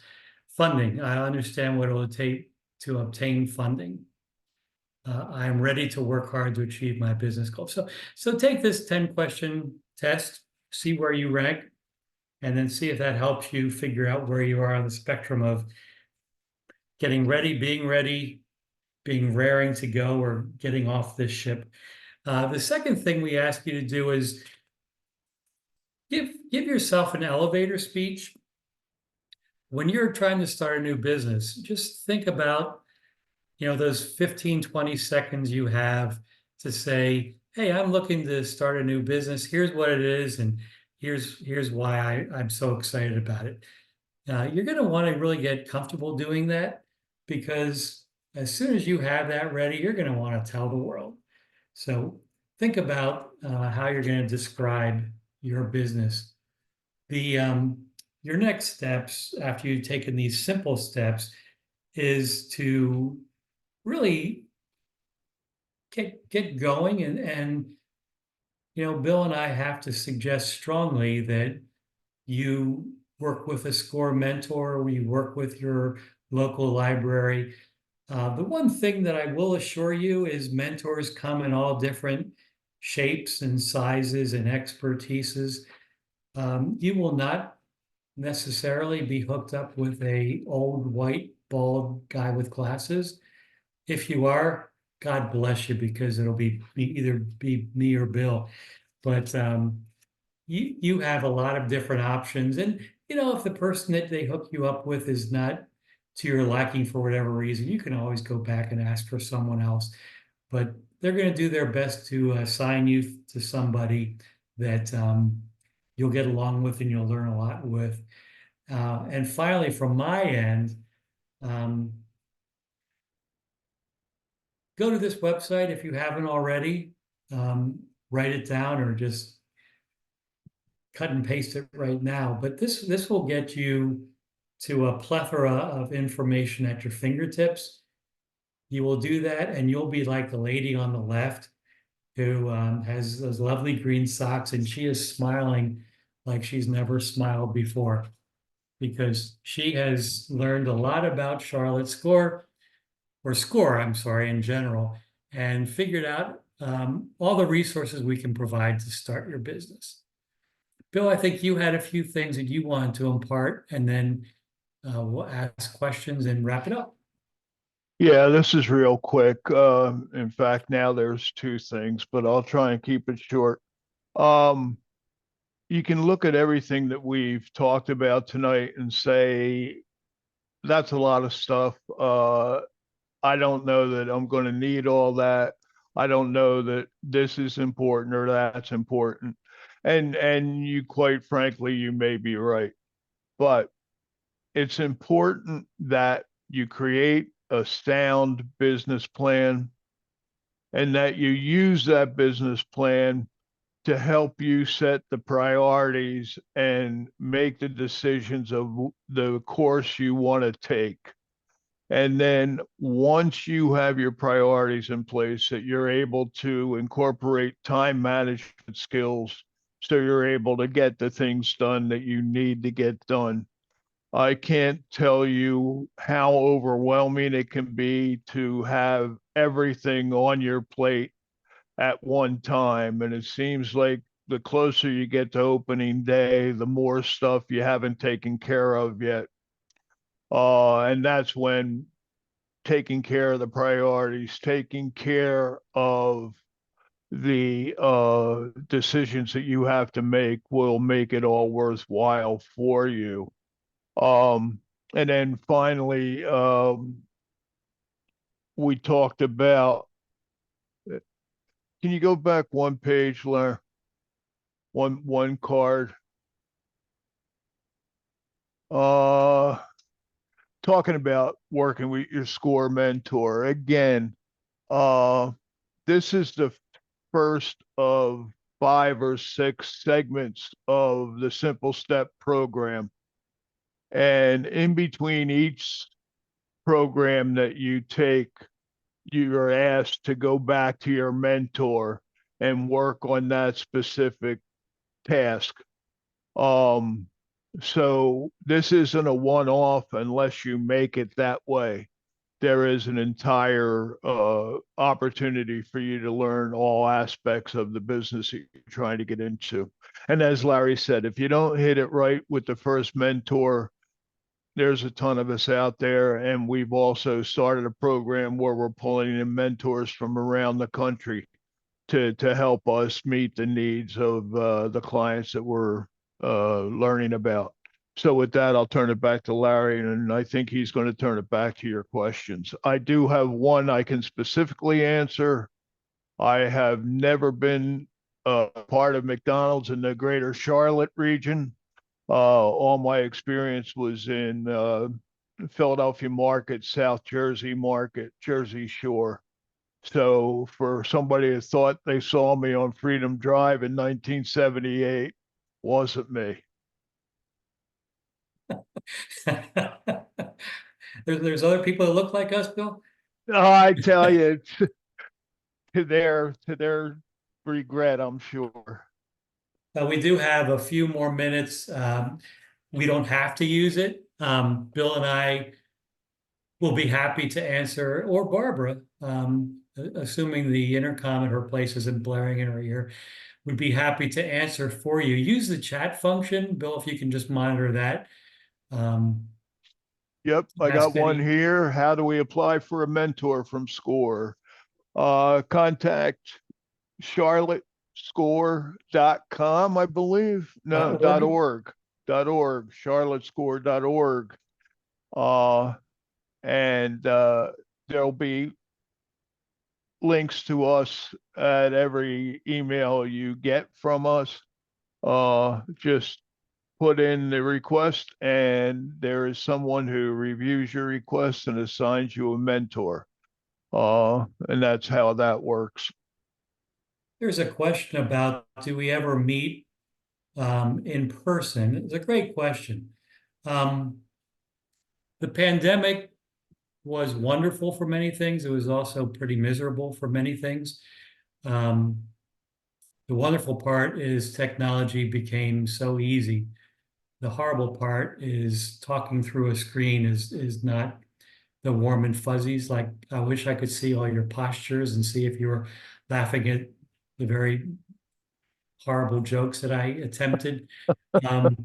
Funding. I understand what it will take to obtain funding. I am ready to work hard to achieve my business goal. So take this 10-question test, see where you rank, and then see if that helps you figure out where you are on the spectrum of getting ready, being raring to go, or getting off this ship. The second thing we ask you to do is give yourself an elevator speech. When you're trying to start a new business, just think about, those 15, 20 seconds you have to say, hey, I'm looking to start a new business. Here's what it is, and here's why I'm so excited about it. You're going to want to really get comfortable doing that, because as soon as you have that ready, you're going to want to tell the world. So think about how you're going to describe your business. Your next steps after you've taken these simple steps is to really get going, and Bill and I have to suggest strongly that you work with a SCORE mentor, or you work with your local library. The one thing that I will assure you is mentors come in all different shapes and sizes and expertises. You will not necessarily be hooked up with a old white bald guy with glasses. If you are, God bless you, because it'll be either me or Bill. But you have a lot of different options, and if the person that they hook you up with is not to your liking for whatever reason, you can always go back and ask for someone else. but they're going to do their best to assign you to somebody that you'll get along with and you'll learn a lot with. And finally, from my end, um, go to this website if you haven't already. Write it down or just cut and paste it right now. But this will get you to a plethora of information at your fingertips. You will do that, and you'll be like the lady on the left who has those lovely green socks, and she is smiling like she's never smiled before because she has learned a lot about Charlotte Score, or Score, I'm sorry, in general, and figured out all the resources we can provide to start your business. Bill, I think you had a few things that you wanted to impart, and then we'll ask questions and wrap it up. Yeah, this is real quick. In fact, now there's two things, but I'll try and keep it short. You can look at everything that we've talked about tonight and say, that's a lot of stuff. I don't know that I'm going to need all that. I don't know that this is important or that's important. And you, quite frankly, you may be right. But it's important that you create a sound business plan and that you use that business plan to help you set the priorities and make the decisions of the course you want to take. And then once you have your priorities in place, that you're able to incorporate time management skills so you're able to get the things done that you need to get done. I can't tell you how overwhelming it can be to have everything on your plate at one time. And it seems like the closer you get to opening day, the more stuff you haven't taken care of yet. And that's when taking care of the priorities, taking care of the decisions that you have to make will make it all worthwhile for you. And then finally, we talked about, can you go back one page, Larry? One card. Uh, Talking about working with your score mentor. Again, this is the first of 5 or 6 segments of the Simple Step program. And in between each program that you take, you are asked to go back to your mentor and work on that specific task. So this isn't a one-off unless you make it that way. There is an entire opportunity for you to learn all aspects of the business that you're trying to get into. And as Larry said, if you don't hit it right with the first mentor, there's a ton of us out there. And we've also started a program where we're pulling in mentors from around the country to help us meet the needs of the clients that we're learning about. So with that, I'll turn it back to Larry, and I think he's going to turn it back to your questions. I do have one I can specifically answer. I have never been part of McDonald's in the greater Charlotte region. All my experience was in Philadelphia market, South Jersey market, Jersey Shore. So for somebody who thought they saw me on Freedom Drive in 1978, wasn't me. There's other people that look like us, Bill. I tell you, to their regret, I'm sure. We do have a few more minutes. We don't have to use it. Bill and I will be happy to answer, or Barbara, assuming the intercom at her place isn't blaring in her ear, would be happy to answer for you. Use the chat function, Bill, if you can just monitor that. Yep, I Ask got one any. here. How do we apply for a mentor from SCORE? Contact charlottescore.com, I believe. No, .org. .org, charlottescore.org. And there'll be links to us at every email you get from us. Just put in the request, and there is someone who reviews your request and assigns you a mentor. And that's how that works. There's a question about, do we ever meet in person? It's a great question. Um, the pandemic was wonderful for many things. It was also pretty miserable for many things. Um, the wonderful part is technology became so easy. The horrible part is talking through a screen is not the warm and fuzzies. Like, I wish I could see all your postures and see if you were laughing at the very horrible jokes that I attempted. Um,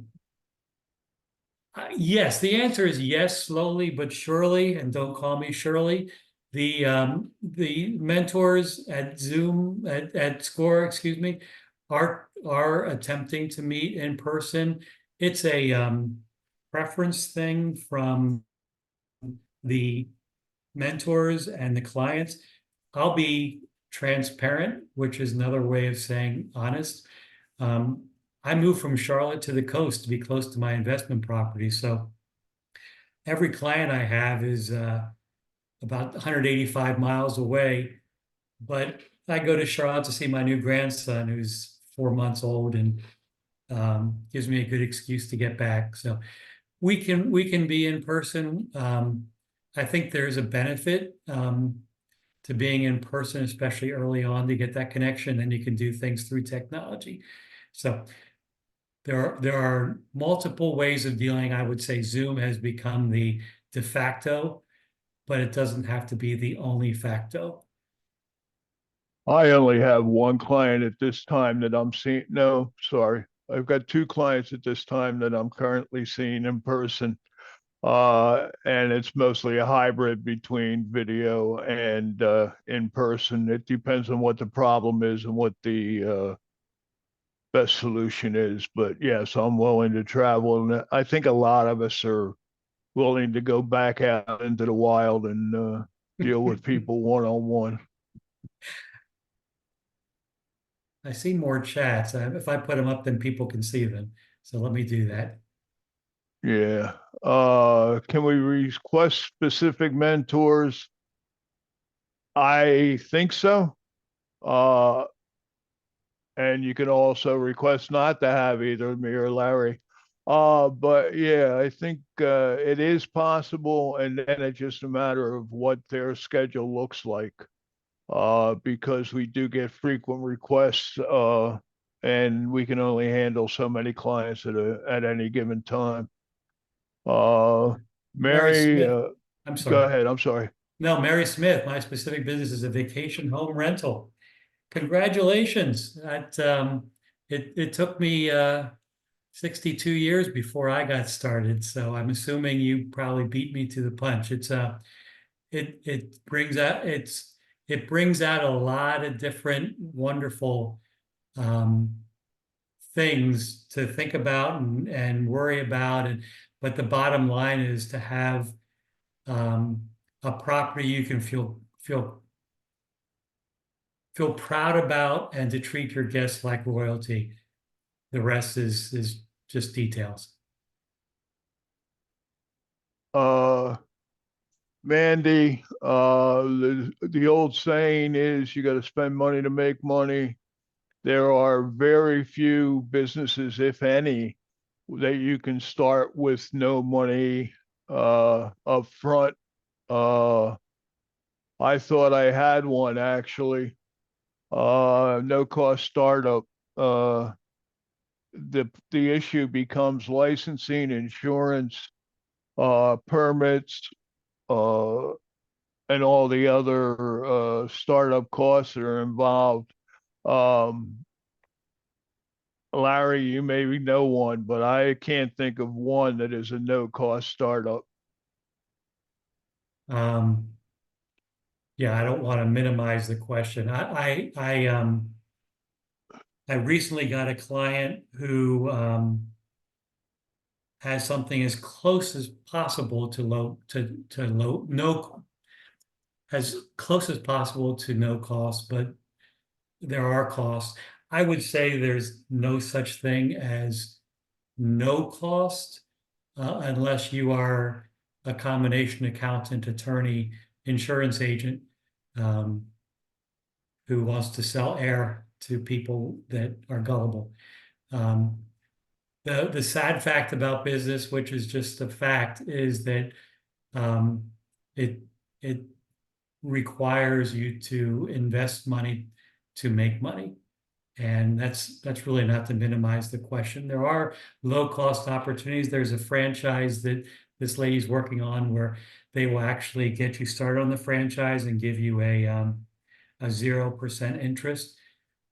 yes, the answer is yes, slowly but surely, and don't call me Shirley. The mentors at Zoom at Score, excuse me, are attempting to meet in person. It's a preference thing from the mentors and the clients. I'll be transparent, which is another way of saying honest. Um, I moved from Charlotte to the coast to be close to my investment property. So every client I have is about 185 miles away. But I go to Charlotte to see my new grandson, who's 4 months old, and gives me a good excuse to get back. So we can be in person. I think there's a benefit to being in person, especially early on, to get that connection. And you can do things through technology. So there are multiple ways of dealing. I would say Zoom has become the de facto, but it doesn't have to be the only facto. I only have one client at this time that I'm seeing. No, sorry. I've got two clients at this time that I'm currently seeing in person. And it's mostly a hybrid between video and in person. It depends on what the problem is and what the best solution is. But yes, I'm willing to travel, and I think a lot of us are willing to go back out into the wild and deal with people one on one. I see more chats. If I put them up, then people can see them. So let me do that. Yeah. Can we request specific mentors? I think so. Uh, and you can also request not to have either me or Larry. But yeah, I think it is possible, and then it's just a matter of what their schedule looks like. Because we do get frequent requests, and we can only handle so many clients at any given time. Uh, Mary Mary, Smith, I'm go sorry. ahead. I'm sorry. No, Mary Smith, my specific business is a vacation home rental. Congratulations. It took me 62 years before I got started. So I'm assuming you probably beat me to the punch. It brings out a lot of different wonderful um, things to think about and worry about. But the bottom line is to have um, a property you can feel proud about, and to treat your guests like royalty. The rest is just details. Uh, Mandy, the old saying is you got to spend money to make money. There are very few businesses, if any, that you can start with no money up front. Uh, I thought I had one actually. No cost startup. Uh, the issue becomes licensing, insurance, permits, uh, and all the other startup costs that are involved. Um, Larry, you maybe know one, but I can't think of one that is a no cost startup. Um, yeah, I don't want to minimize the question. I recently got a client who has something as close as possible to low to low no as close as possible to no cost, but there are costs. I would say there's no such thing as no cost unless you are a combination accountant, attorney, insurance agent um, who wants to sell air to people that are gullible. Um, the sad fact about business, which is just a fact, is that um, it it requires you to invest money to make money. And that's really not to minimize the question. There are low cost opportunities. There's a franchise that this lady's working on where they will actually get you started on the franchise and give you a 0% interest.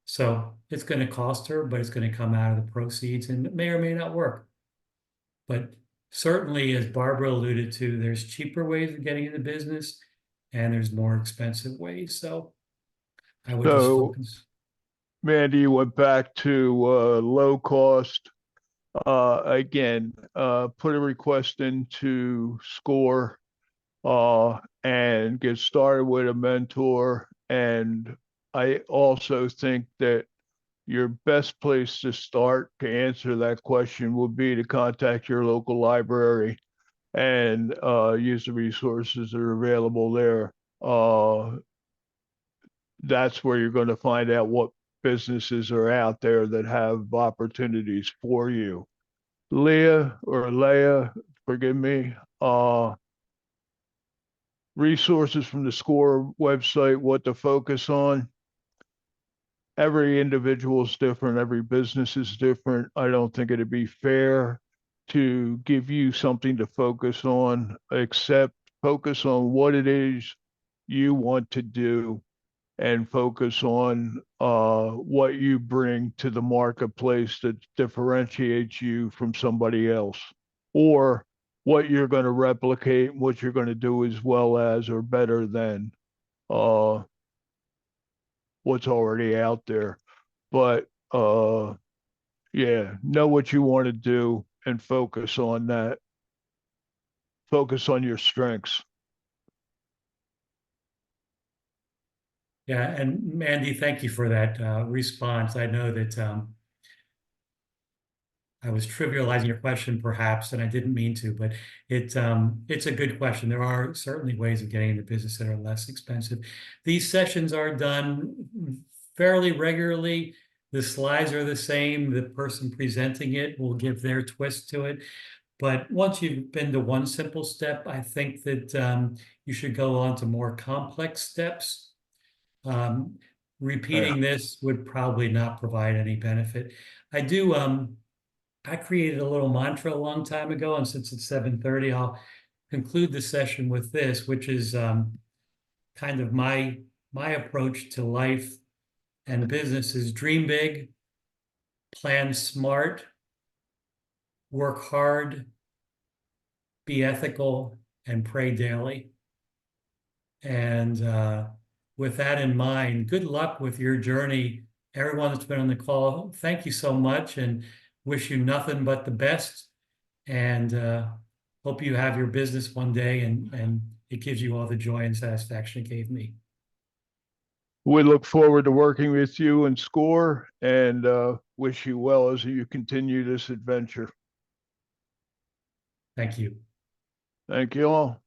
So it's going to cost her, but it's going to come out of the proceeds, and it may or may not work. But certainly, as Barbara alluded to, there's cheaper ways of getting into business and there's more expensive ways. So I would just So, focus. Mandy, you went back to low cost. Again, put a request into SCORE and get started with a mentor. And I also think that your best place to start to answer that question would be to contact your local library and use the resources that are available there. That's where you're going to find out what businesses are out there that have opportunities for you. Leah, forgive me, resources from the SCORE website, what to focus on. Every individual is different, every business is different. I don't think it'd be fair to give you something to focus on, except focus on what it is you want to do and focus on what you bring to the marketplace that differentiates you from somebody else, or what you're going to replicate, what you're going to do as well as or better than uh, what's already out there. But yeah, know what you want to do and focus on that. Focus on your strengths. Yeah, and Mandy, thank you for that response. I know that I was trivializing your question perhaps, and I didn't mean to, but it's a good question. There are certainly ways of getting into business that are less expensive. These sessions are done fairly regularly. The slides are the same. The person presenting it will give their twist to it. But once you've been to one simple step, I think that you should go on to more complex steps. Um, Yeah. Repeating this would probably not provide any benefit. I do. I created a little mantra a long time ago, and since it's 7:30, I'll conclude the session with this, which is kind of my approach to life and business is dream big, plan smart, work hard, be ethical, and pray daily. And with that in mind, good luck with your journey. Everyone that's been on the call, thank you so much and wish you nothing but the best. And hope you have your business one day and it gives you all the joy and satisfaction it gave me. We look forward to working with you and SCORE and wish you well as you continue this adventure. Thank you. Thank you all.